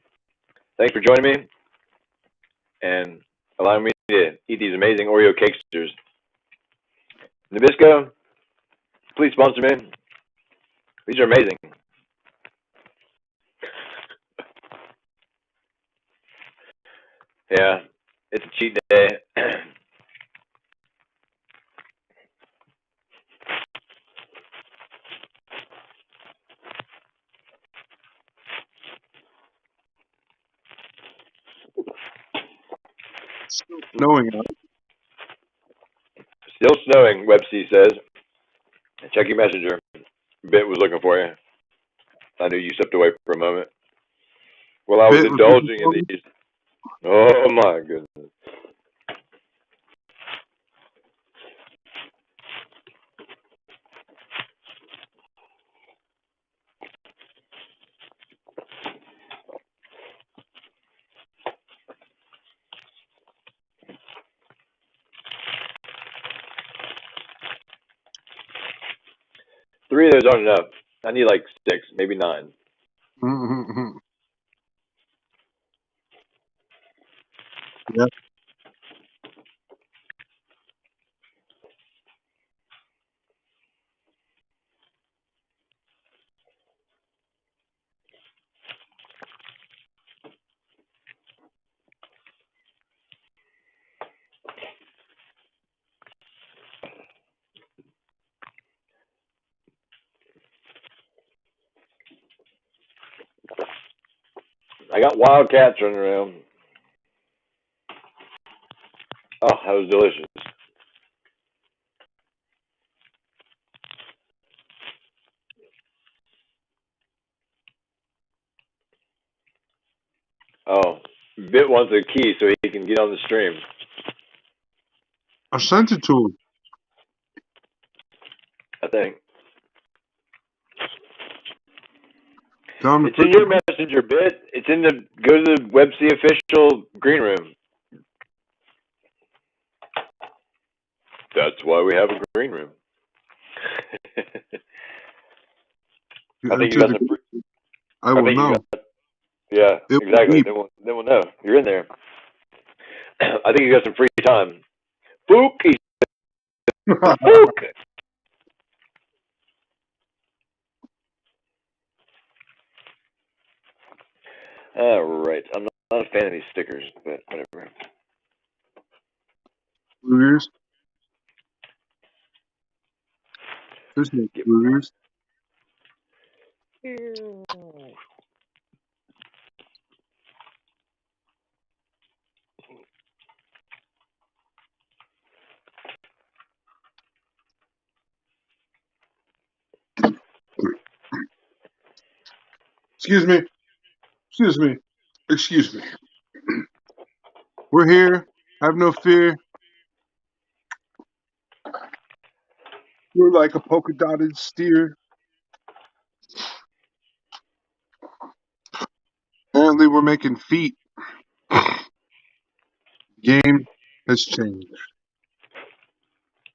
Thanks for joining me and allowing me to eat these amazing Oreo cakesters. Nabisco, please sponsor me. These are amazing. Yeah, it's a cheat day. 'Snowing out. Still snowing, Websy says. Check your messenger. Bit was looking for you. I knew you stepped away for a moment. Well, I was Bit was looking indulging in for me. these. Oh my goodness. Three of those aren't enough. I need like six, maybe nine. Mm-hmm. Yeah. I got wild cats running around. Oh, that was delicious. Oh, Bit wants a key so he can get on the stream. I sent it to him. I think. Tell him It's in your messenger, Bit. It's in the go to the WebC official green room. That's why we have a green room. I think you got some. I will know. Yeah, exactly. Then we'll know you're in there. I think you got some free time. Wookie. Wookie. All right. I'm not a fan of these stickers, but whatever. Blue ears. There's no blue ears. Excuse me. Excuse me. Excuse me. We're here. Have no fear. We're like a polka dotted steer. Apparently, we're making feet. Game has changed.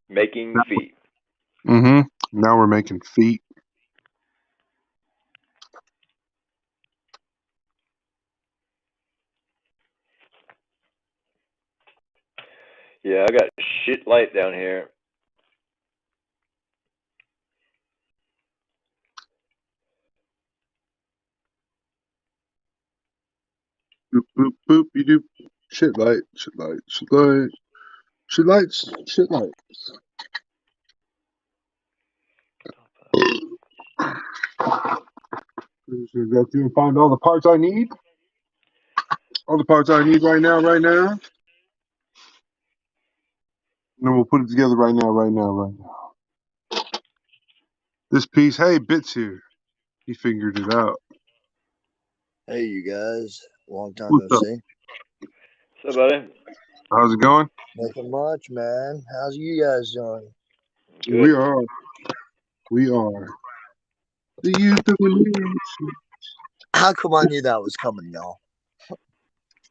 Making feet. Mm-hmm. Now we're making feet. Yeah, I got shit light down here. Boop, boop, boop, you do. Shit light, shit light, shit light. Shit lights, shit lights. I'm just gonna go through and find all the parts I need. All the parts I need right now. And then we'll put it together right now. This piece, hey, Bit's here. He figured it out. Hey, you guys. Long time What's no up? see. What's up, buddy? How's it going? Nothing much, man. How's you guys doing? Good. We are. The youth of the nation. How come I knew that was coming, y'all?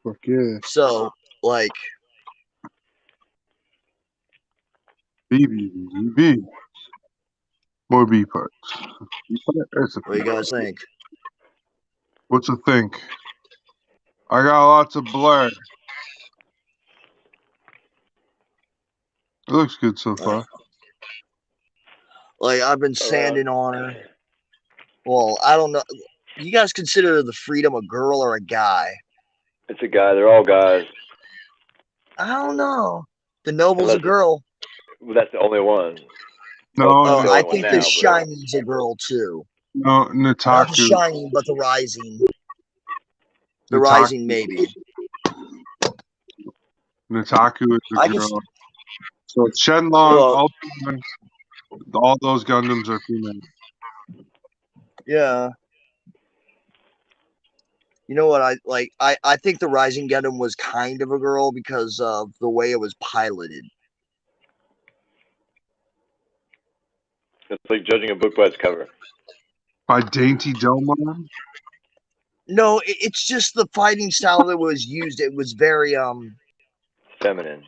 Fuck yeah. So, like, B. More B parts. what do you guys think? What's a think? I got lots of blur. It looks good so far. Like, I've been sanding on her. Well, I don't know. You guys consider the Freedom a girl or a guy? It's a guy. They're all guys. I don't know. The Noble's a girl. Well, that's the only one. No, I think the Shining's a girl, too. No, Nataku. Not the Shining, but the Rising. The Rising, maybe. Nataku is a girl. So Shenlong, all those Gundams are female. Yeah. You know what? I think the Rising Gundam was kind of a girl because of the way it was piloted. It's like judging a book by its cover. By Dainty Delmon? No, it's just the fighting style that was used. It was very feminine.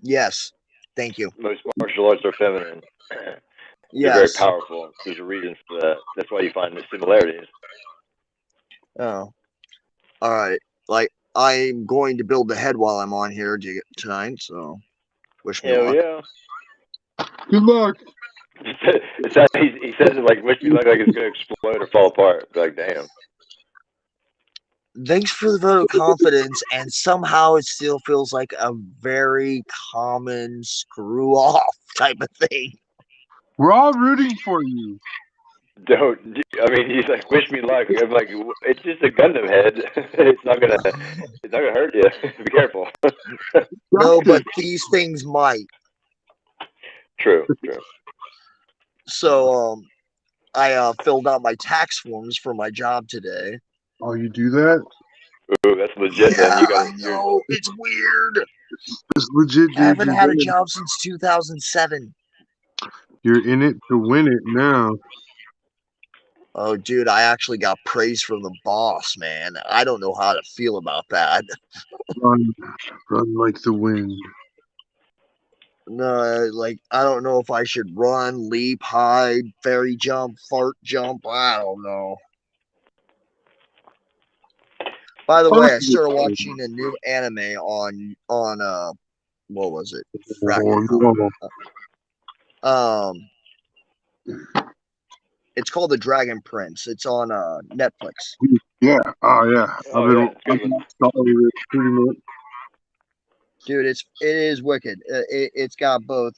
Yes, thank you. Most martial arts are feminine. They're very powerful. There's a reason for that. That's why you find the similarities. Oh, all right. Like, I'm going to build the head while I'm on here tonight, so wish me luck. Yeah. Good luck. He says it like, wish me luck, like it's going to explode or fall apart. Like, damn. Thanks for the vote of confidence, and somehow it still feels like a very common screw off type of thing. We're all rooting for you. Don't. I mean, he's like, wish me luck. I'm like, it's just a Gundam head. It's not gonna hurt you. Be careful. No, but these things might. True. So, I filled out my tax forms for my job today. Oh, you do that? Ooh, that's legit. Yeah, Then you got. I know. It's weird. It's legit, dude. I haven't had a job since 2007. You're in it to win it now. Oh, dude, I actually got praise from the boss, man. I don't know how to feel about that. Run like the wind. No, like, I don't know if I should run, leap, hide, fairy jump, fart jump. I don't know. By the way, I started watching a new anime on what was it? It's called The Dragon Prince. It's on Netflix. Yeah. Oh yeah. Oh yeah, it's a good one. Pretty much. Dude, it is wicked. It's got both.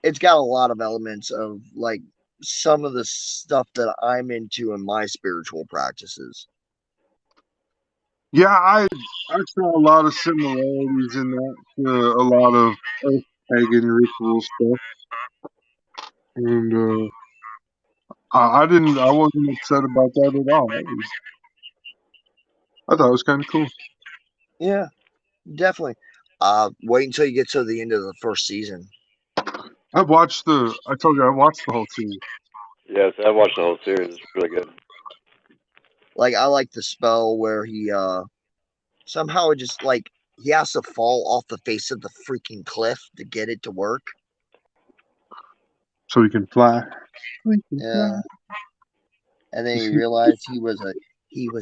It's got a lot of elements of like some of the stuff that I'm into in my spiritual practices. Yeah, I saw a lot of similarities in that to a lot of earth pagan ritual stuff, and I wasn't upset about that at all. I thought it was kind of cool. Yeah, definitely. Wait until you get to the end of the first season. I told you I watched the whole series. Yes, I watched the whole series. It's really good. Like I like the spell where he somehow it just like he has to fall off the face of the freaking cliff to get it to work. So he can fly. Yeah. And then he realized he was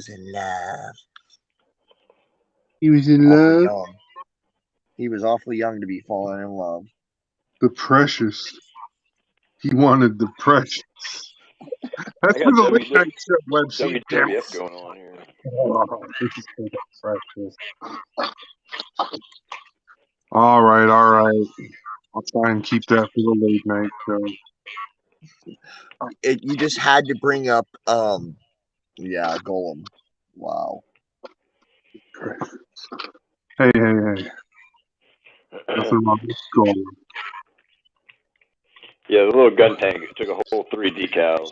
in love. He was in Awfully love. young. He was awfully young to be falling in love. The precious. He wanted the precious. That's I got for the late night show web sheet. Damn WWF it. going on here. Oh, this is so precious. All right. I'll try and keep that for the late night show. You just had to bring up yeah, Golem. Wow. Hey. Nothing wrong with Golem. Yeah, the little gun tank took a whole 3 decals.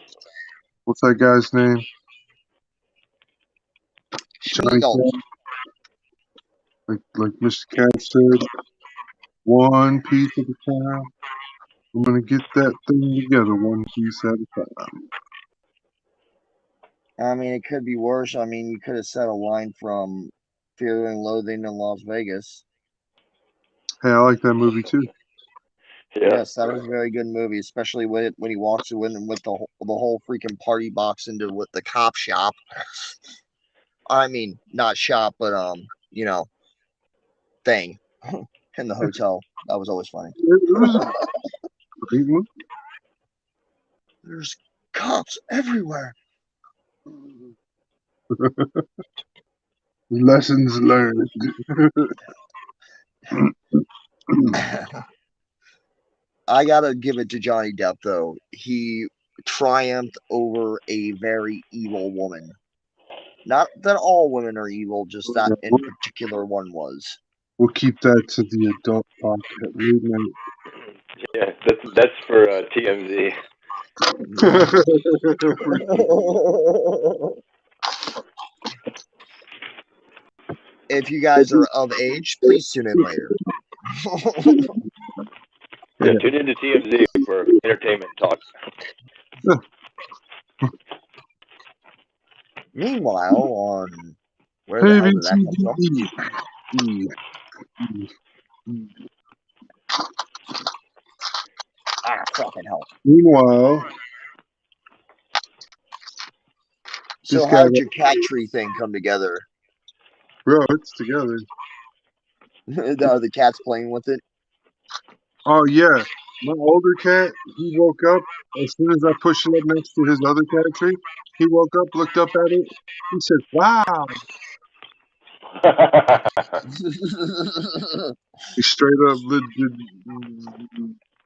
What's that guy's name? Johnny Schmeagol. Cat. Like Mr. Cat said, one piece at a time. I'm gonna get that thing together one piece at a time. I mean, it could be worse. I mean, you could have said a line from Fear and Loathing in Las Vegas. Hey, I like that movie too. Yeah. Yes, that was a very good movie, especially when he walks in with the whole freaking party box into the cop shop. I mean, not shop, but thing in the hotel. That was always funny. It was a great movie. There's cops everywhere. Lessons learned. I gotta give it to Johnny Depp though. He triumphed over a very evil woman. Not that all women are evil, just that in particular one was. We'll keep that to the adult talk at midnight. Yeah, that's for TMZ. If you guys are of age, please tune in later. Yeah, tune into TMZ for entertainment talk. Meanwhile, on where the hell did that come from? Ah, fucking hell. Meanwhile, so how did your cat tree thing come together? Bro, it's together. Are the cats playing with it? Oh yeah, my older cat, he woke up as soon as I pushed it up next to his other cat tree. He woke up, looked up at it, he said, "Wow." He straight up legit.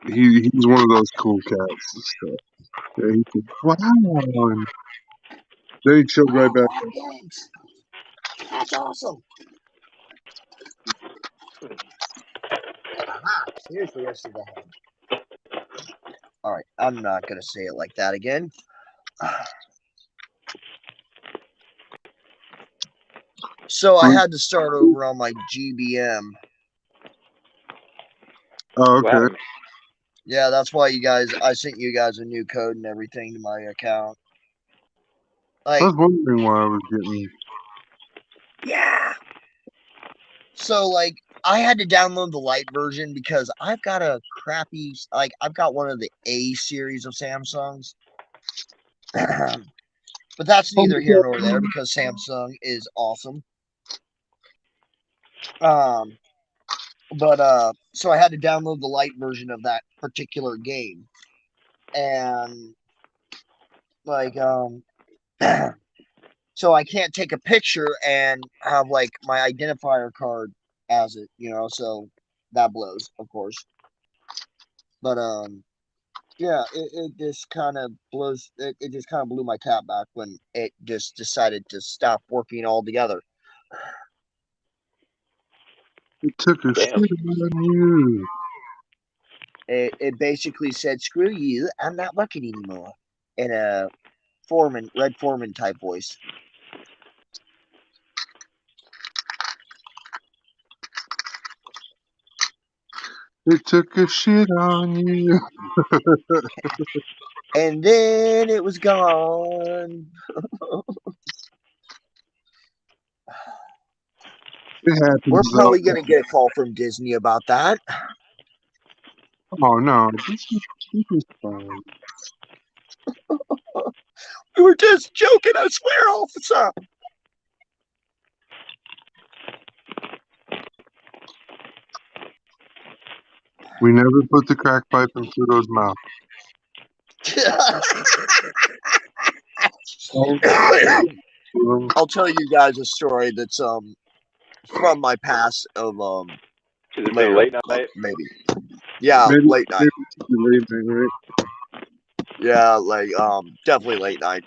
He's one of those cool cats and stuff. Yeah, he said, wow. And then he chilled right back. Thanks. That's awesome. Aha, here's the rest of the hand. All right, I'm not going to say it like that again. So I had to start over on my GBM. Oh, okay. Wow. Yeah, that's why I sent you guys a new code and everything to my account. I was wondering why I was getting. Yeah. So I had to download the light version because I've got a crappy I've got one of the A series of Samsungs. But that's neither here nor there because Samsung is awesome. So I had to download the light version of that particular game. And so I can't take a picture and have my identifier card as it, so that blows, of course. But yeah, it just kind of blows. It just kind of blew my cap back when it just decided to stop working altogether. It took a shit on you. It basically said, "Screw you, I'm not working anymore," in a Red Foreman type voice. It took a shit on you. And then it was gone. It happens. We're probably going to get a call from Disney about that. Oh no, this is fine. We were just joking, I swear, officer. We never put the crack pipe in Pluto's mouth. I'll tell you guys a story that's from my past of Is it later, late night? maybe. Yeah, Maybe, late night. Maybe late night, right? Yeah, definitely late night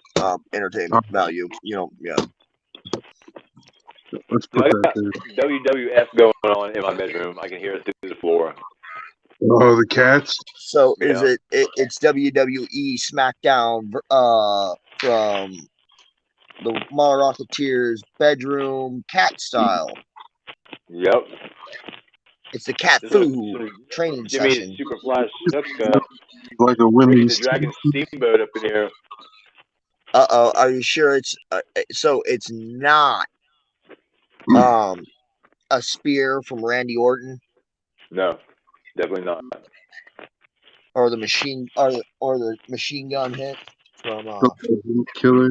entertainment value. Yeah. Let's put that there. WWF going on in my bedroom. I can hear it through the floor. Oh, the cats. So Yeah. it's WWE SmackDown from the Model Rocketeer's bedroom cat style. Yep. It's the cat food training Jimmy session. Superfly Snuka. Like a Ricky women's. the Dragon Steamboat up in here. Uh-oh, are you sure it's so it's not a spear from Randy Orton? No, definitely not. Or the machine or the machine gun hit from Killer.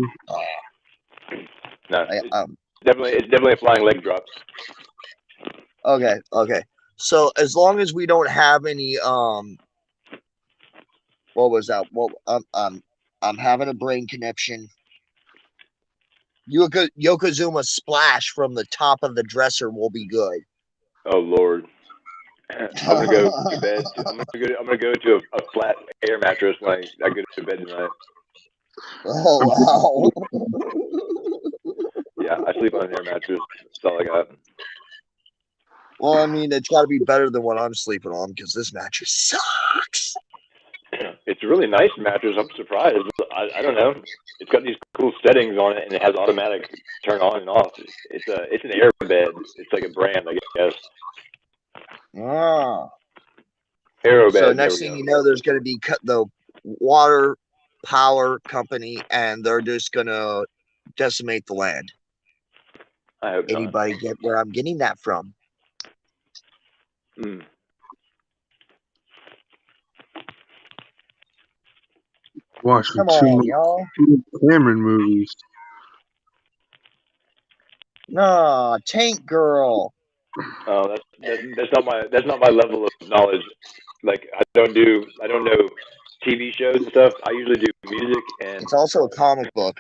No, it's definitely a flying leg drop. Okay. So as long as we don't have any what was that? Well, I'm having a brain connection. Yokozuna splash from the top of the dresser will be good. Oh Lord. I'm gonna go to bed. I'm gonna go to a flat air mattress when I go to bed tonight. Oh wow. Yeah, I sleep on an air mattress. That's all I got. Well, I mean, it's got to be better than what I'm sleeping on because this mattress sucks. It's a really nice mattress. I'm surprised. I don't know. It's got these cool settings on it, and it has automatic turn on and off. It's an air bed. It's like a brand, I guess. Ah. Aerobed. So next thing you know, there's going to be the water power company, and they're just going to decimate the land. I hope Anybody not. get where I'm getting that from? Mm. Watching Come on, y'all. Cameron movies. Nah, Tank Girl. Oh, that's not my level of knowledge. Like I don't know TV shows and stuff. I usually do music and It's also a comic book.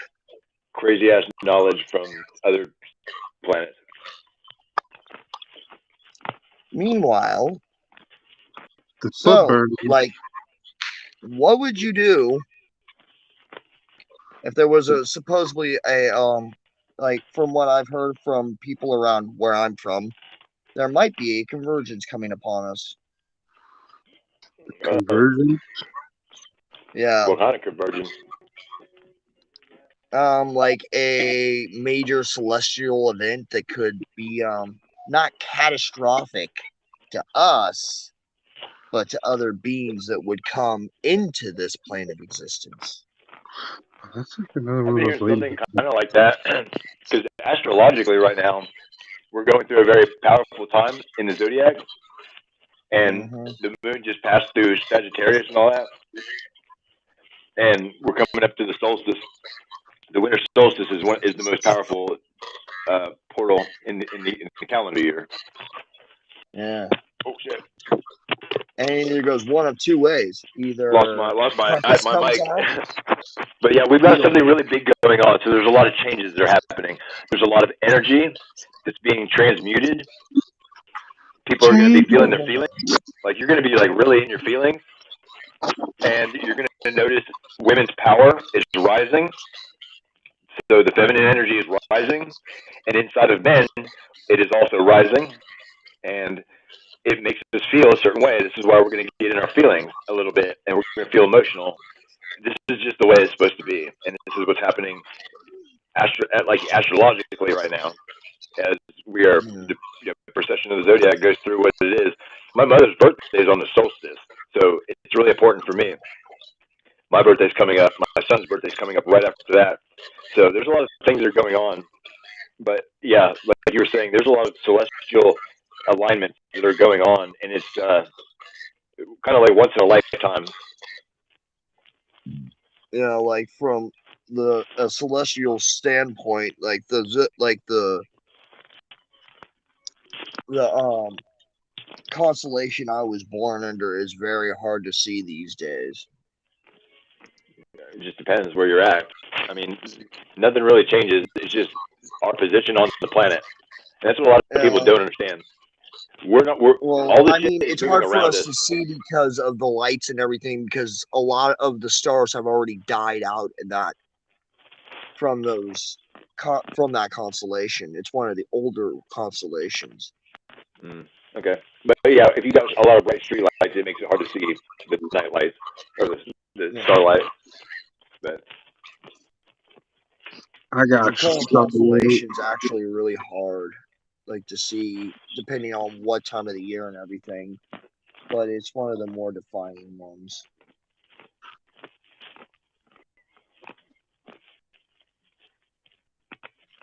crazy ass knowledge from other planets. Meanwhile, The foot So, burn. like, what would you do if there was a supposedly a like from what I've heard from people around where I'm from, there might be a convergence coming upon us. Conversion. Yeah. What kind of convergence? Like a major celestial event that could be not catastrophic to us, but to other beings that would come into this plane of existence. That's like another I've one been of hearing those something ladies. kind of like that because astrologically, right now, we're going through a very powerful time in the zodiac, and the moon just passed through Sagittarius and all that, and we're coming up to the solstice. The winter solstice is the most powerful portal in the calendar year. Yeah. Oh shit! And it goes one of two ways. Either Lost my compass my comes mic. out. But yeah, we've got something really big going on. So there's a lot of changes that are happening. There's a lot of energy that's being transmuted. People are going to be feeling their feelings. Like you're going to be like really in your feelings, and you're going to notice women's power is rising. So the feminine energy is rising, and inside of men, it is also rising, and it makes us feel a certain way. This is why we're going to get in our feelings a little bit, and we're going to feel emotional. This is just the way it's supposed to be, and this is what's happening astrologically right now, as we are the procession of the zodiac goes through what it is. My mother's birthday is on the solstice, so it's really important for me. My birthday's coming up. My son's birthday's coming up right after that. So there's a lot of things that are going on. But yeah, like you were saying, there's a lot of celestial alignments that are going on, and it's kind of like once in a lifetime. You know, like from the celestial standpoint, like the constellation I was born under is very hard to see these days. It just depends where you're at. I mean, nothing really changes. It's just our position on the planet. And that's what a lot of people don't understand. We're well, all this I mean, shit is it's moving hard for around us us. to see because of the lights and everything, because a lot of the stars have already died out in that from that constellation. It's one of the older constellations. Okay, but yeah, if you got a lot of bright street lights, it makes it hard to see the night lights or the starlight. But I got the you. current constellation's actually really hard, like to see, depending on what time of the year and everything. But it's one of the more defining ones.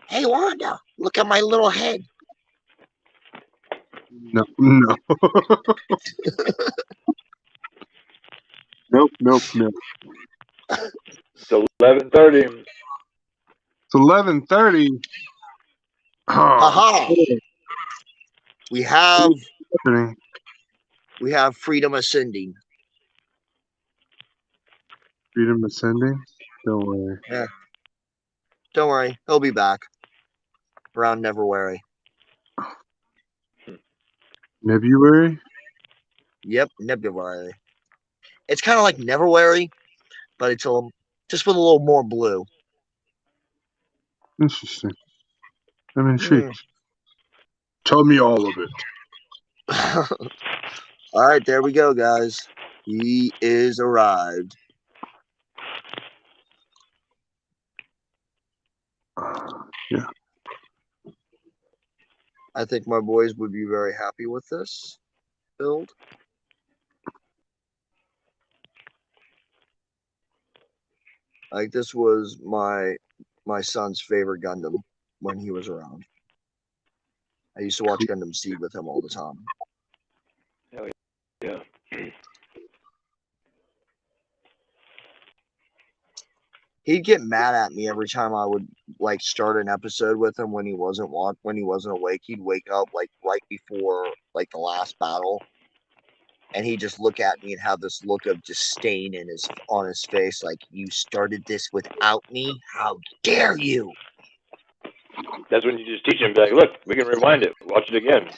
Hey Wanda, look at my little head. No. Nope. it's 11:30. It's 11:30. Haha. We have freedom ascending. Freedom ascending. Don't worry. Yeah. Don't worry, he'll be back around Neverwary. Nebuary? Yep, Nebuary. It's kind of like Neverwary, but it's just with a little more blue. Interesting. I'm intrigued. Tell me all of it. All right, there we go, guys. He is arrived. Yeah. I think my boys would be very happy with this build. Like, this was my son's favorite Gundam when he was around. I used to watch Gundam Seed with him all the time. Hell yeah. He'd get mad at me every time I would like start an episode with him when he wasn't awake. He'd wake up like right before like the last battle, and he'd just look at me and have this look of disdain on his face, like, you started this without me? How dare you? That's when you just teach him, be like, look, we can rewind it, watch it again.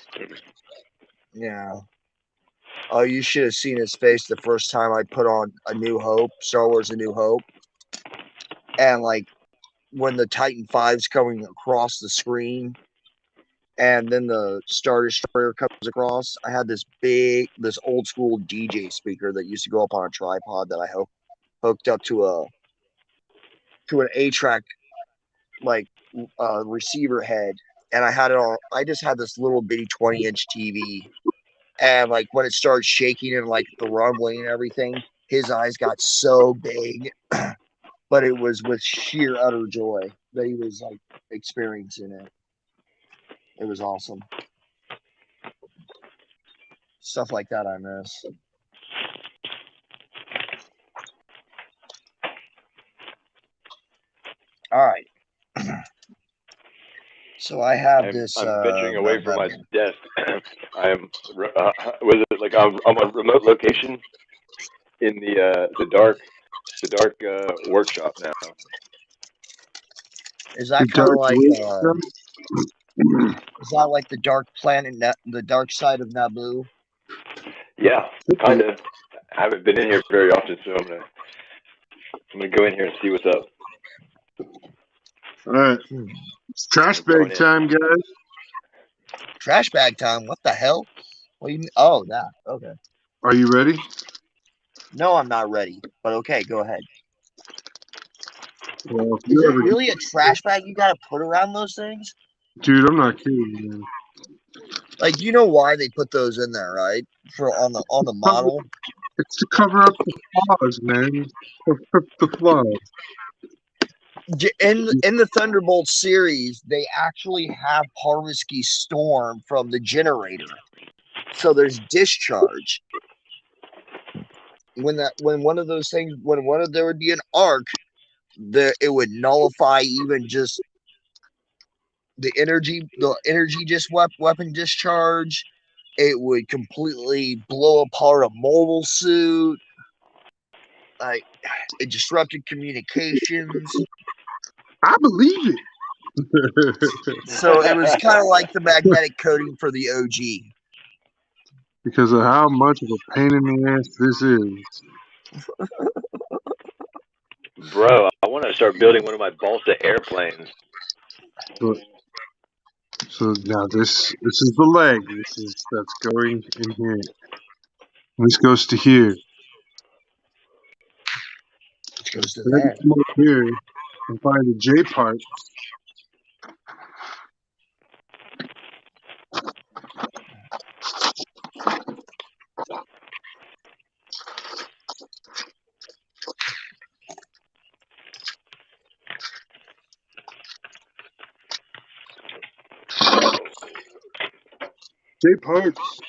Yeah. Oh, you should have seen his face the first time I put on A New Hope, Star Wars A New Hope. And like when the Titan V's coming across the screen and then the Star Destroyer comes across, I had this old school DJ speaker that used to go up on a tripod that I hooked up to an 8-track like receiver head. And I just had this little bitty 20-inch TV. And like when it started shaking and like the rumbling and everything, his eyes got so big. But it was with sheer utter joy that he was like experiencing it. It was awesome. Stuff like that I miss. All right. So I have this. I'm venturing away from my desk. I am. Was it like I'm on a remote location in the dark workshop now? Is that kind of like? Is that like the dark planet, the dark side of Naboo? Yeah, kind of. I haven't been in here very often, so I'm gonna go in here and see what's up. All right. It's trash bag time, guys. Trash bag time? What the hell? What do you mean? Oh, that. Okay. Are you ready? No, I'm not ready. But okay, go ahead. Well, is it really a trash bag you gotta put around those things? Dude, I'm not kidding, man. Like, you know why they put those in there, right? On the model. It's to cover up the flaws, man. The flaws. In the Thunderbolt series, they actually have Parvisky Storm from the generator, so there's discharge. When one of those things, there would be an arc, it would nullify even just the energy just weapon discharge. It would completely blow apart a mobile suit. Like, it disrupted communications. I believe it. So it was kind of like the magnetic coating for the OG. Because of how much of a pain in the ass this is. Bro, I want to start building one of my balsa airplanes. So now this is the leg. That's going in here. This goes to here. It goes to there. Come up here and find the J part. J parts.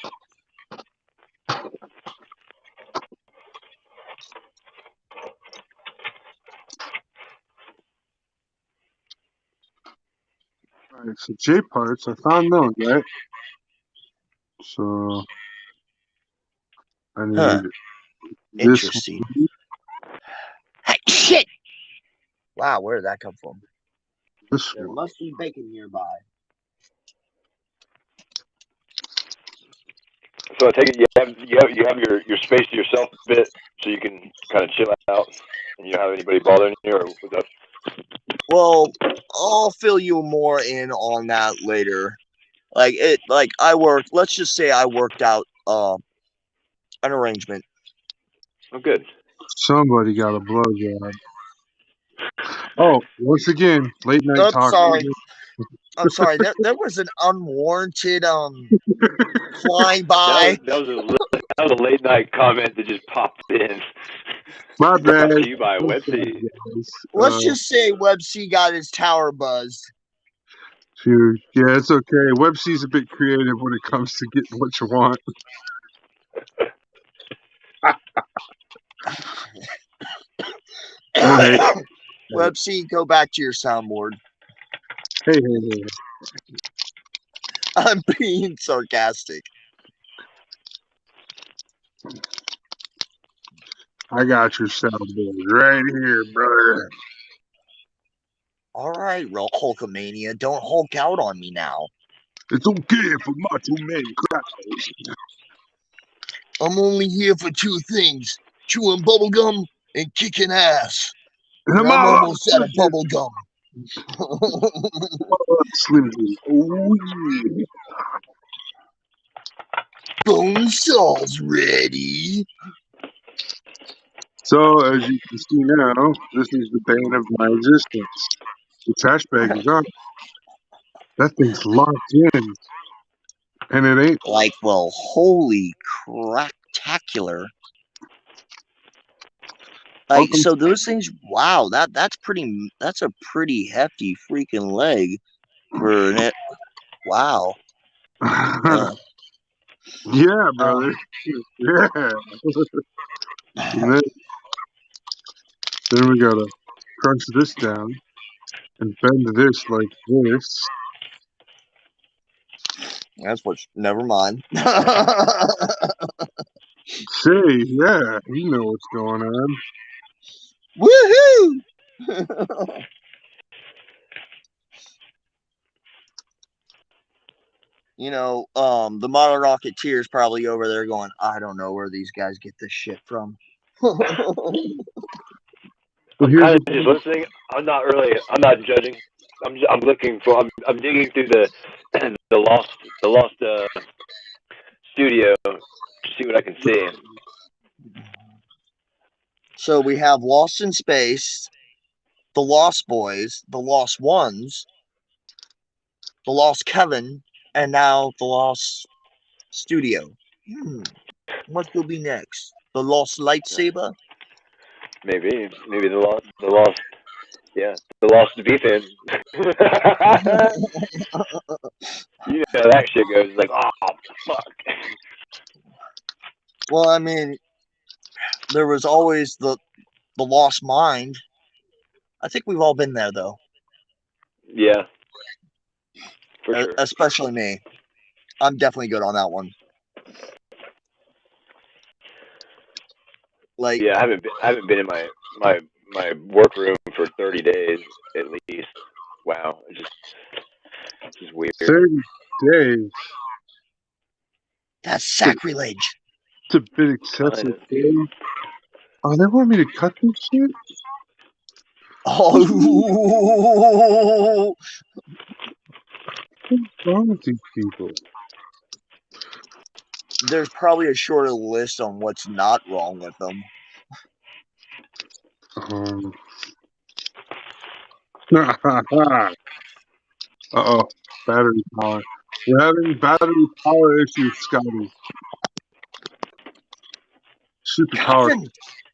Alright, so J parts, I found those, right? So I need this. Interesting. Hey, shit! Wow, where did that come from? This There one. must be bacon nearby. So I take it you have your space to yourself a bit, so you can kind of chill out, and you don't have anybody bothering you, or what's up? Well, I'll fill you more in on that later. Let's just say I worked out an arrangement. Oh, good. Somebody got a blowjob. Oh, once again, late night talk. I'm sorry. There was an unwarranted flying by. That was a late night comment that just popped in. My bad. Brought to you by WebC. Let's just say WebC got his tower buzzed. Sure. Yeah, it's okay. WebC's a bit creative when it comes to getting what you want. WebC, go back to your soundboard. Hey. I'm being sarcastic. I got your soundboard right here, brother. All right, Hulkamania, don't Hulk out on me now. It's okay for Macho Man cries. I'm only here for two things: chewing bubblegum and kicking ass. And I'm almost out of bubblegum. Slim Jim. Oh, yeah. Bonesaw's ready. So, as you can see now, this is the bane of my existence. The trash bag is on. That thing's locked in. And it ain't. Like, well, holy craptacular. Like, so those things, wow, that's a pretty hefty freaking leg for it. Wow. Yeah, brother. Yeah. And then we gotta crunch this down and bend this like this. That's what's, never mind. Say, yeah, you know what's going on. Woohoo! You know, the Model Rocketeer is probably over there going, I don't know where these guys get this shit from. I'm kind of just listening. I'm not judging. I'm looking for. I'm digging through the the lost studio to see what I can see. So we have Lost in Space, the Lost Boys, the Lost Ones, the Lost Kevin, and now the Lost Studio. What will be next? The Lost Lightsaber? Maybe the lost, yeah, the lost Ethan. You know how that shit goes. Like, oh fuck. Well, I mean, there was always the Lost Mind. I think we've all been there, though. Yeah, for sure. Especially me. I'm definitely good on that one. Like, yeah, I haven't been in my workroom for 30 days at least. Wow, it's just weird. 30 days. That's sacrilege. It's a bit excessive. Oh, they want me to cut this shit? Oh, What's wrong with these people? there's probably a shorter list on what's not wrong with them. Uh-oh, battery power. We're having battery power issues, Scotty. Super power. Captain,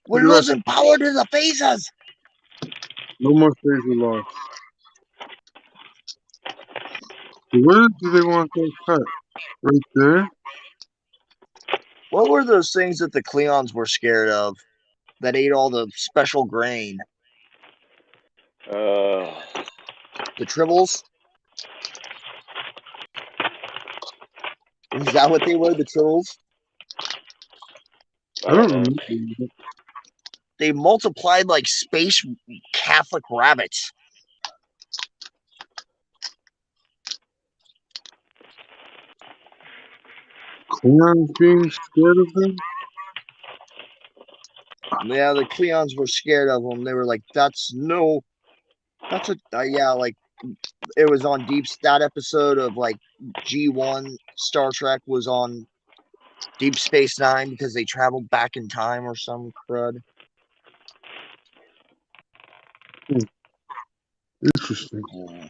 we're losing power to the phasers. No more phaser loss. Where do they want that cut? Right there? What were those things that the Cleons were scared of that ate all the special grain? The Tribbles? Is that what they were, the Tribbles? I don't remember. They multiplied like space Catholic rabbits. Cleons being scared of them? Yeah, the Cleons were scared of them. They were like, yeah, like it was on that episode of like G1 Star Trek was on Deep Space Nine because they traveled back in time or some crud. Interesting.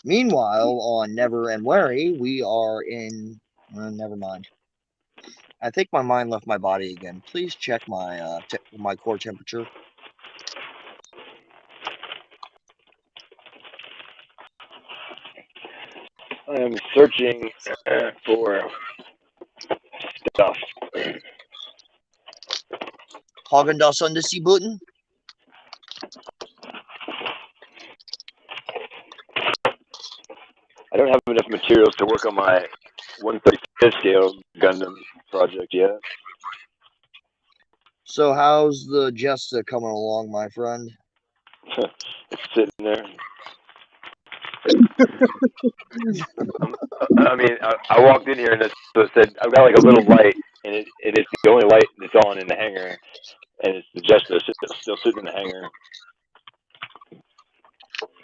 Meanwhile, on Never and Wary, we are in. Never mind. I think my mind left my body again. Please check my my core temperature. I am searching for stuff. Haagen-Dazs undersea button. I don't have enough materials to work on my 1/35 scale Gundam project yet. So how's the Jesta coming along, my friend? It's sitting there. I mean, I walked in here and it said I've got like a little light, and it is the only light that's on in the hangar, and it's the Jester still sitting in the hangar.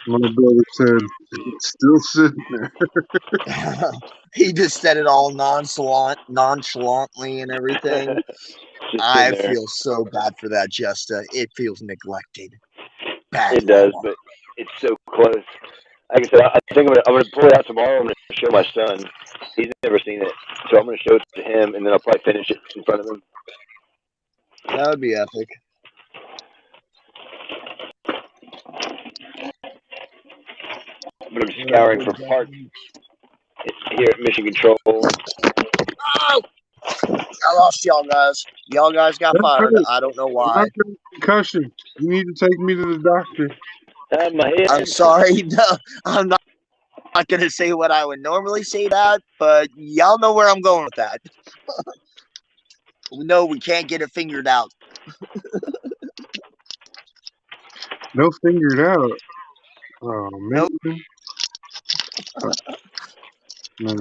My brother said it's still sitting there. He just said it all nonchalantly and everything. I feel so bad for that Jester. It feels neglected. Bad it does, but it's so close. Like I said, I think I'm gonna pull it out tomorrow. I'm gonna show my son. He's never seen it, so I'm gonna show it to him, and then I'll probably finish it in front of him. That would be epic. But I'm scouring for parts here at Mission Control. Oh! I lost y'all guys. Y'all guys got fired. I don't know why. I've got a concussion. You need to take me to the doctor. My head. I'm sorry. No, I'm not going to say what I would normally say that, but y'all know where I'm going with that. No, we can't get it figured out. No, figured out. Oh, man. Nope. No.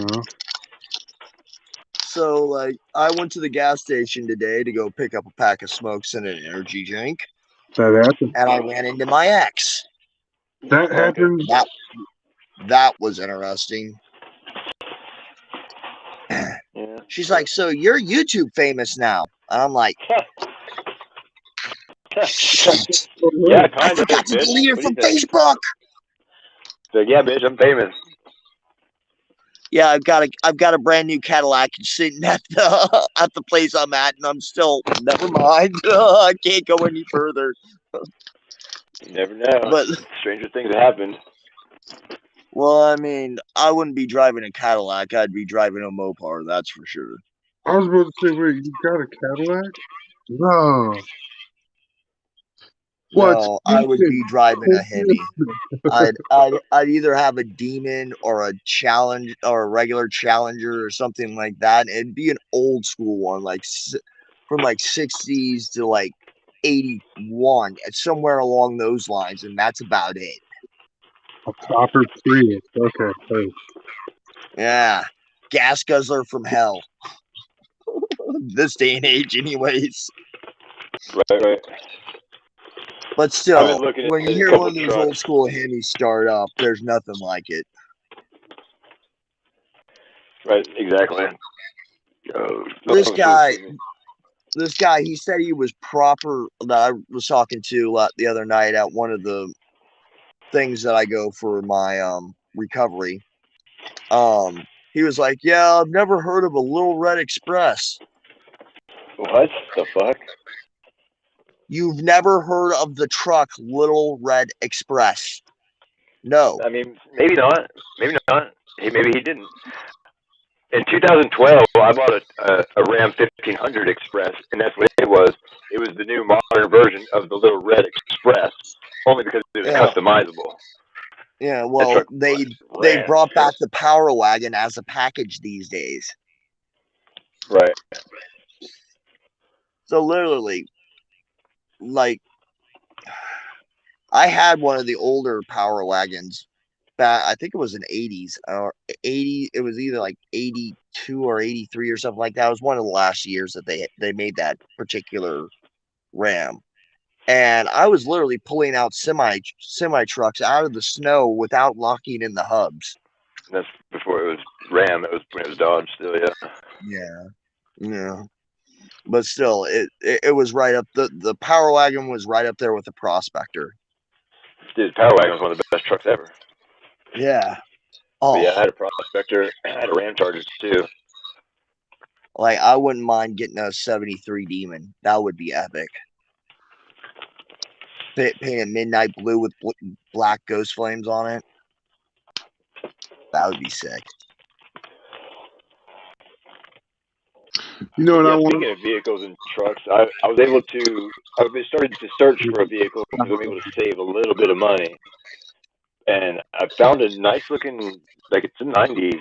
So, like, I went to the gas station today to go pick up a pack of smokes and an energy drink. That happened. And I ran into my ex. That happened. That was interesting. Yeah. She's like, so you're YouTube famous now. And I'm like, shit. Yeah, kind I of. forgot to delete her from Facebook. So yeah, bitch, I'm famous. Yeah, I've got a brand new Cadillac sitting at the place I'm at, and I'm still never mind. I can't go any further. You never know. But stranger things have happened. Well, I mean, I wouldn't be driving a Cadillac. I'd be driving a Mopar, that's for sure. I was about to say, wait, you got a Cadillac? No. What? No, I would be driving a Hemi. I'd either have a Demon or a Challenge or a regular Challenger or something like that. It'd be an old school one, like from like 60s to like 81, somewhere along those lines, and that's about it. A proper Prius. Okay. Hey. Yeah, gas guzzler from hell. This day and age, anyways. Right. But still, when you hear one of those old school Hemis start up, there's nothing like it. Right, exactly. This guy, he said he was proper, that I was talking to the other night at one of the things that I go for my recovery. He was like, yeah, I've never heard of a Little Red Express. What the fuck? You've never heard of the truck Little Red Express? No. I mean, maybe not. Maybe not. Maybe he didn't. In 2012, I bought a Ram 1500 Express, and that's what it was. It was the new modern version of the Little Red Express, only because it was customizable. Yeah, well, they brought back the Power Wagon as a package these days. Right. So literally, like, I had one of the older Power Wagons back, I think it was in 80s or 80. It was either like 82 or 83 or something like that. It was one of the last years that they made that particular Ram. And I was literally pulling out semi trucks out of the snow without locking in the hubs. That's before it was Ram. It was when it was Dodge still, yeah. Yeah. But still, it was right up, the Power Wagon was right up there with the Prospector. Dude, Power Wagon was one of the best trucks ever. Yeah. Oh. But yeah, I had a Prospector. I had a Ram Charger too. Like, I wouldn't mind getting a 73 Demon. That would be epic. Painted midnight blue with black ghost flames on it. That would be sick. You know what I want? Speaking of vehicles and trucks, I was able to. I've started to search for a vehicle because I'm able to save a little bit of money, and I found a nice looking, like it's a '90s.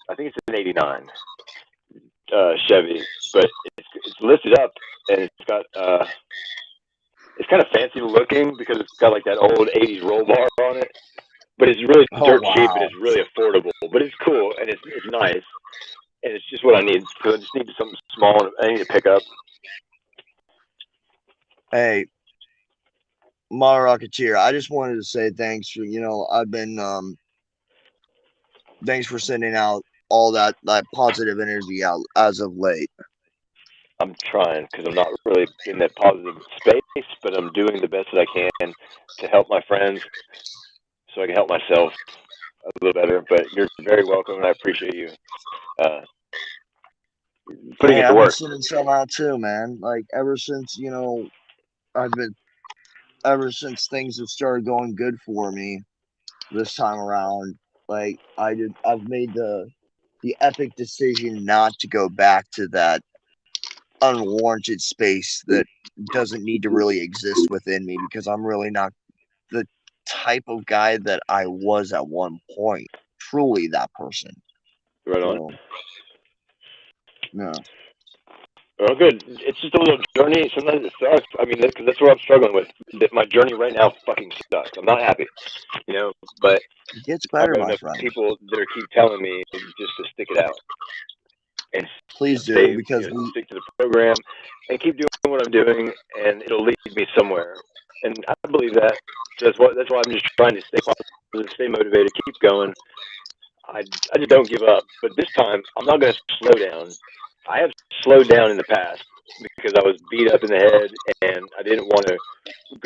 I think it's an '89 Chevy, but it's lifted up and it's got it's kind of fancy looking because it's got like that old '80s roll bar on it. but it's really Oh, dirt cheap and wow. it's really affordable. But it's cool and it's nice and it's just what I need. So I just need something small and I need to pick up. Hey, Model Rocketeer, I just wanted to say thanks for, thanks for sending out all that positive energy out as of late. I'm trying because I'm not really in that positive space, but I'm doing the best that I can to help my friends so I can help myself a little better. But you're very welcome, and I appreciate you uh, putting Hey, it to I've been work. sending some out too, man. Like ever since, I've been ever since things have started going good for me this time around, like I've made the epic decision not to go back to that unwarranted space that doesn't need to really exist within me because I'm really not the type of guy that I was at one point. Truly that person. Right on. So no. Oh, good. It's just a little journey. Sometimes it sucks. I mean, that's what I'm struggling with. My journey right now fucking sucks. I'm not happy, but It gets I've better, got my enough friend. people that are keep telling me just to stick it out and Please do, stay, because stick to the program and keep doing what I'm doing, and it'll lead me somewhere. And I believe that. So that's why I'm just trying to stay positive, stay motivated, keep going. I just don't give up. But this time, I'm not going to slow down. I have slowed down in the past because I was beat up in the head and I didn't want to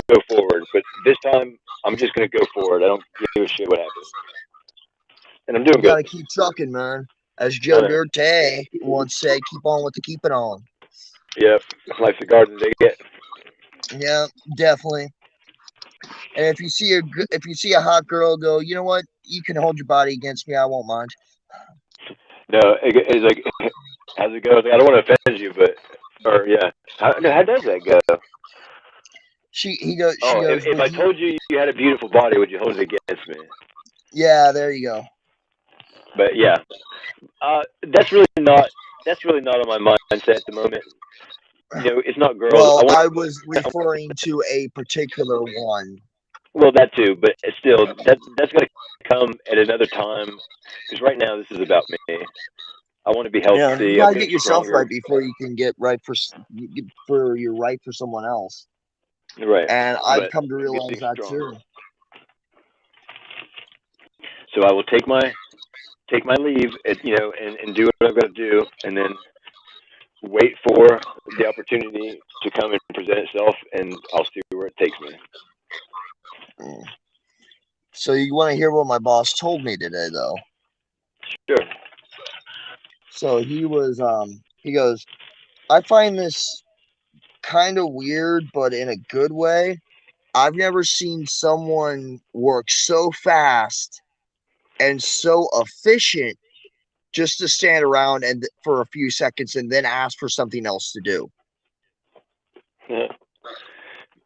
go forward. But this time, I'm just going to go forward. I don't give a shit what happens, and I'm doing you good. gotta keep trucking, man. As I Joe know. Dirt once said, keep on with the keep it on. Yep, life's a garden they get. Yeah, definitely. And if you see a hot girl, go. You know what? You can hold your body against me. I won't mind. No, it's like how's it go? I don't want to offend you, but or yeah, how does that go? He goes. She Oh, goes. if Would I you? told you you had a beautiful body, would you hold it against me? Yeah, there you go. But yeah, that's really not on my mindset at the moment. It's not girls. I Well, want. I was referring to a particular one. Well, that too, but still, that's gonna come at another time. Because right now, this is about me. I want to be Yeah, you healthy. I'm gotta getting get yourself stronger. right before you can get right for you're right for someone else. Right, And I've but come to I'm realize getting that stronger. too. So I will take my leave, and do what I've got to do, and then wait for the opportunity to come and present itself, and I'll see where it takes me. Mm. So you want to hear what my boss told me today, though? Sure. So he goes, I find this kind of weird, but in a good way. I've never seen someone work so fast and so efficient just to stand around and for a few seconds and then ask for something else to do. Yeah.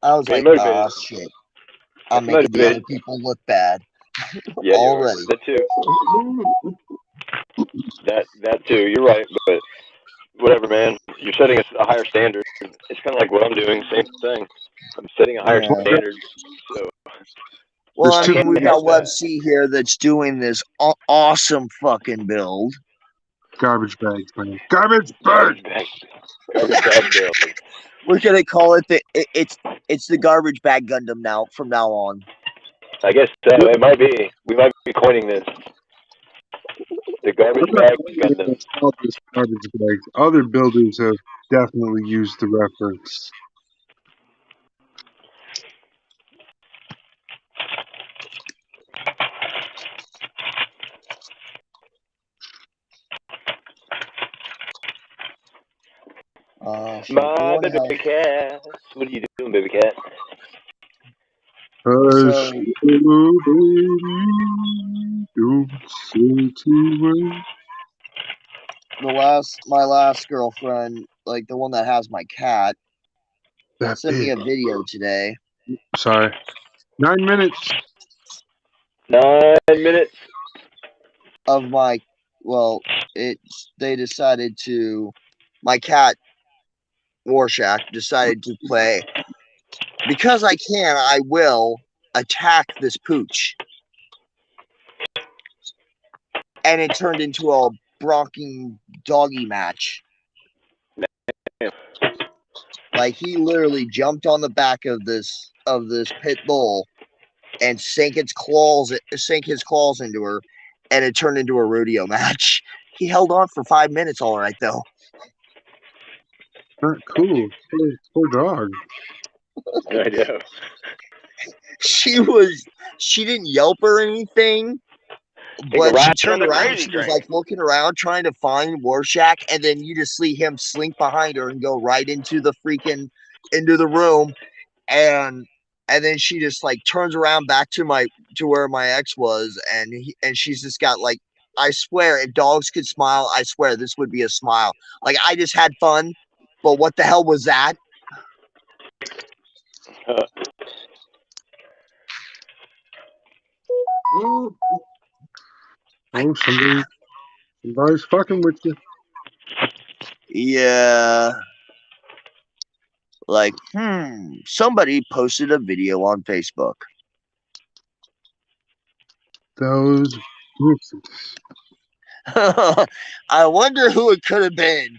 I was Getting like, motivated. oh shit, I'm That's making the other motivated. people look bad Yeah, you are. already. That too. That too. You're right, but whatever, man. You're setting a higher standard. It's kind of like what I'm doing. Same thing. I'm setting a higher Yeah. standard, so Well, There's I I two. mean, can't we've help got Web that. C here that's doing this awesome fucking build. Garbage bags, man. Garbage bag. Garbage bag. Garbage bag build. We're gonna call it it's the garbage bag Gundam now from now on. I guess so. It might be. We might be coining this. The I'm garbage not bag saying that Gundam. it's all just garbage bags. Other builders have definitely used the reference. Shit. The My one baby hell. cat. What are you doing, baby cat? Hush, So little baby, don't say too much. my last girlfriend, like the one that has my cat, That sent me bitch. a video today Sorry. 9 minutes. 9 minutes. of my well, it's they decided to my cat Warshak decided to play because I can, I will attack this pooch. and it turned into a bronking doggy match. Like he literally jumped on the back of this pit bull and sank his claws into her, and it turned into a rodeo match. He held on for 5 minutes, all right though. Not cool. Poor dog. I know. She didn't yelp or anything, but she turned around and she was like looking around trying to find Warshak, and then you just see him slink behind her and go right into the room, and then she just like turns around back to where my ex was, and she's just got like, I swear, if dogs could smile, I swear this would be a smile. Like, I just had fun, but what the hell was that? Oh, somebody's fucking with you. Yeah. Like, somebody posted a video on Facebook. Those bitches. I wonder who it could have been.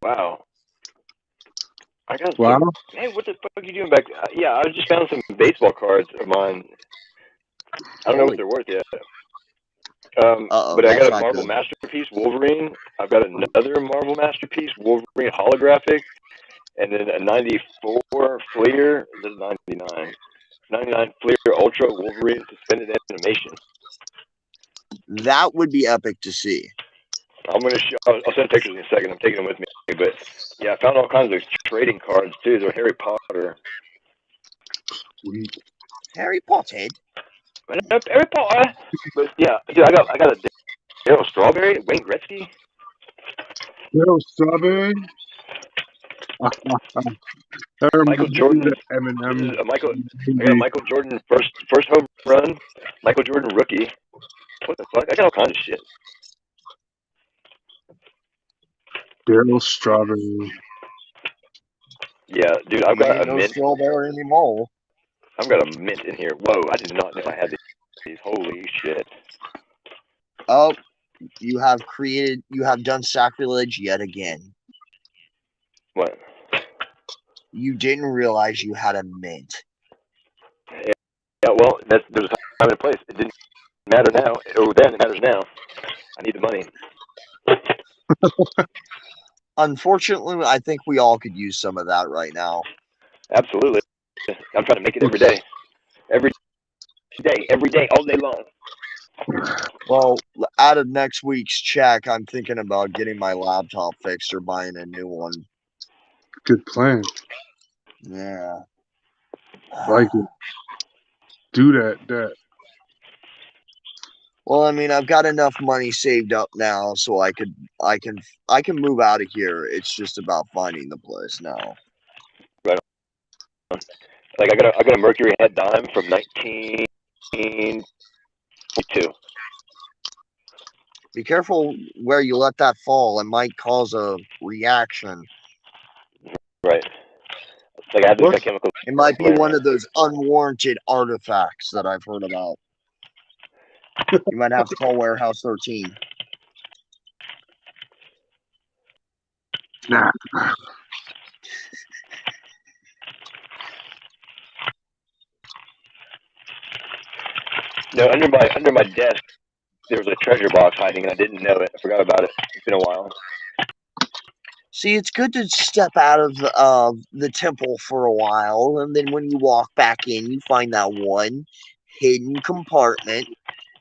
Wow. Wow. Man, what the fuck are you doing back? Yeah, I just found some baseball cards of mine. I don't know what they're worth yet. But I got a Marvel Masterpiece Wolverine. I've got another Marvel Masterpiece Wolverine holographic, and then a 94 Fleer. This is 99. 99 Fleer Ultra Wolverine suspended animation. That would be epic to see. I'll send pictures in a second. I'm taking them with me. But yeah, I found all kinds of trading cards too. They're Harry Potter. Sweet. Harry Potter. Harry Potter. But yeah, dude, I got a Darryl Strawberry, Wayne Gretzky. Darryl Strawberry. Michael Jordan. Eminem. I got Michael Jordan first home run. Michael Jordan rookie. What the fuck? I got all kinds of shit. Darryl Strawberry. Yeah, dude, I've got a mint. Strawberry anymore. I've got a mint in here. Whoa, I did not know I had these. Holy shit. Oh, you have done sacrilege yet again. What? You didn't realize you had a mint. Yeah, well, there's a time and a place. It didn't matter now. Then it matters now. I need the money. Unfortunately, I think we all could use some of that right now. Absolutely. I'm trying to make it every day. Every day, all day long. Well, out of next week's check, I'm thinking about getting my laptop fixed or buying a new one. Good plan. Yeah. Like it. Do that. Well, I mean, I've got enough money saved up now, so I can move out of here. It's just about finding the place now. Right on. Like I got a Mercury head dime from 1942. Be careful where you let that fall. It might cause a reaction. Right. It's like I have this chemical. It might be one of those unwarranted artifacts that I've heard about. You might have to call Warehouse 13. Nah. No, under my desk there was a treasure box hiding, and I didn't know it. I forgot about it. It's been a while. See, it's good to step out of the temple for a while, and then when you walk back in, you find that one hidden compartment,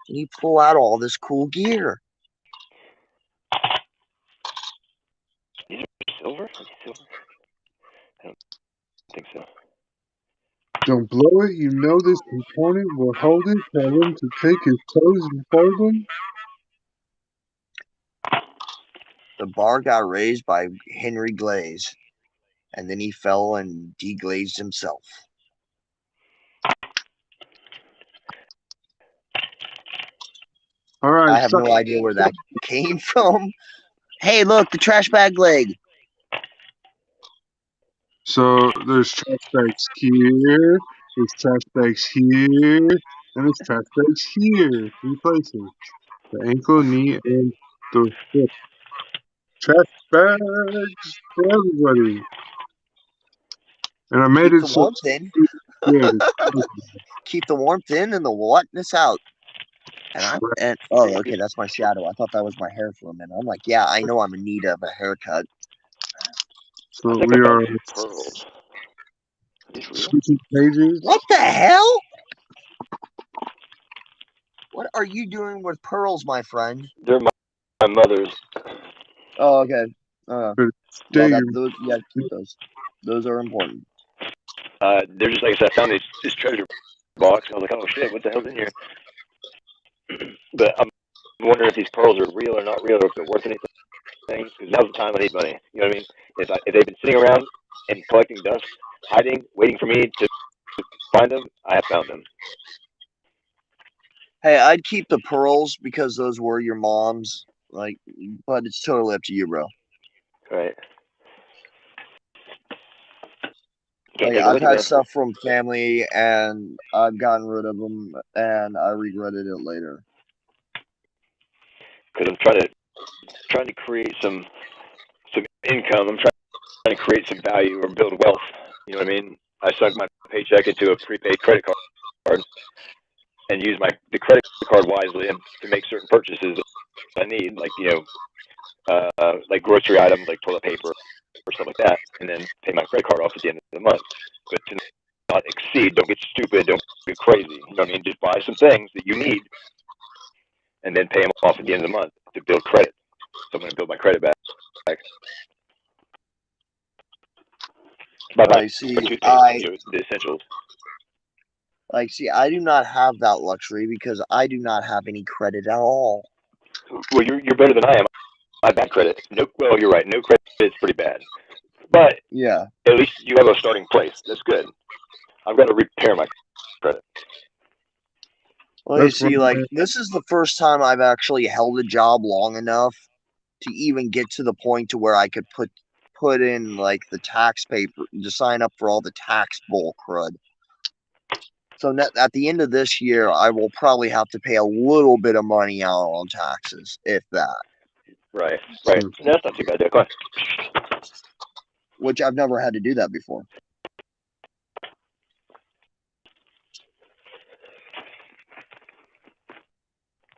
and you pull out all this cool gear. These are silver? I don't think so. Don't blow it. You know this component will hold it. Tell him to take his toes and fold them. The bar got raised by Henry Glaze, and then he fell and deglazed himself. All right. I have no idea where that came from. Hey, look, the trash bag leg. So there's trash bags here, there's trash bags here, and there's trash bags here. 3 places. The ankle, knee, and the foot. Trash bags for everybody. And I made Keep it the so warmth in. good. Keep the warmth in and the wetness out. And oh, okay, that's my shadow. I thought that was my hair for a minute. I'm like, yeah, I know I'm in need of a haircut. So we are pearls. switching pages. What the hell? What are you doing with pearls, my friend? They're my mother's. Oh, okay. Stay Yeah, keep those. Those are important. They're just like I said. I found this treasure box. I was like, oh shit, what the hell's in here? But I'm wondering if these pearls are real or not real, or if they're worth anything. Because now's the time I need money. You know what I mean? If they've been sitting around and collecting dust, hiding, waiting for me to find them, I have found them. Hey, I'd keep the pearls because those were your mom's. Like, but it's totally up to you, bro. Right. Like, I've had stuff from family, and I've gotten rid of them, and I regretted it later. Because I'm trying to create some income. I'm trying to create some value or build wealth. You know what I mean? I sunk my paycheck into a prepaid credit card and use the credit card wisely and to make certain purchases that I need, like like grocery items, like toilet paper or stuff like that, and then pay my credit card off at the end of the month. But to not exceed, don't get stupid, don't get crazy. You know what I mean? Just buy some things that you need, and then pay them off at the end of the month to build credit. So I'm going to build my credit back. I see. The essentials. Like, see, I do not have that luxury because I do not have any credit at all. Well, you're better than I am. I have bad credit. No, well, you're right. No credit is pretty bad. But yeah, at least you have a starting place. That's good. I've got to repair my credit. Well, you see, like, this is the first time I've actually held a job long enough to even get to the point to where I could put in, like, the tax paper to sign up for all the tax bull crud. So at the end of this year, I will probably have to pay a little bit of money out on taxes, if that. Right. No, that's not too bad. Come on. Which I've never had to do that before.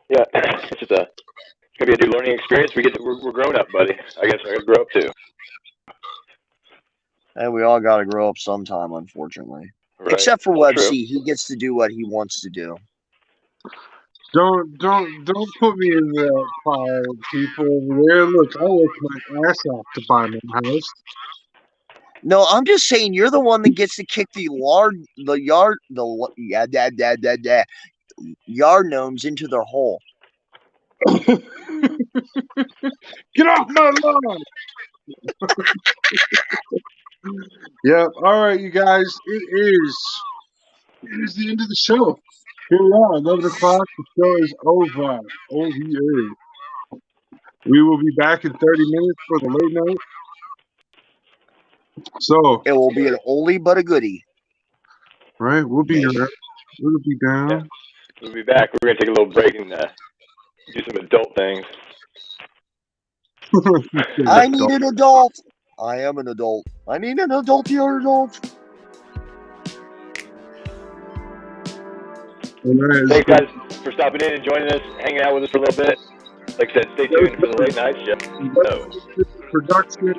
Yeah, it's gonna be a new learning experience. We're grown up, buddy. I guess I gotta grow up too. And we all gotta grow up sometime, unfortunately. Right. Except for Web C, he gets to do what he wants to do. Don't put me in that pile, people over there. Look, I worked my ass off to buy my house. No, I'm just saying you're the one that gets to kick the yard gnomes into their hole. Get off my lawn! Yep. All right, you guys. It is the end of the show. Here we are, 11 o'clock. The show is over. OVA. We will be back in 30 minutes for the late night. So it will be an oldie but a goodie. Right, we'll be here. We'll be down. Yeah. We'll be back. We're gonna take a little break and do some adult things. I need an adult. I am an adult. I need an adult. You're an adult. Thanks, guys, for stopping in and joining us, hanging out with us for a little bit. Like I said, stay tuned for the late night show. Production.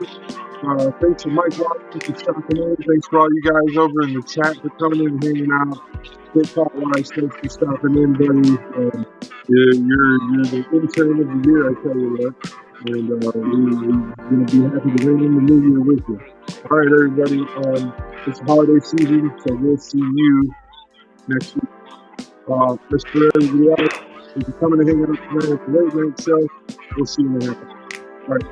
Thanks to Mike Watson for stopping in. Thanks for all you guys over in the chat for coming in and hanging out. Hip-hop Wise, thanks for stopping in, buddy. You're the intern of the year, I tell you what. And we're going to be happy to bring in the new year with you. All right, everybody. It's holiday season, so we'll see you next week. Just for everybody else, if you're coming to hang out tonight at the late night show, we'll see you in a minute. All right.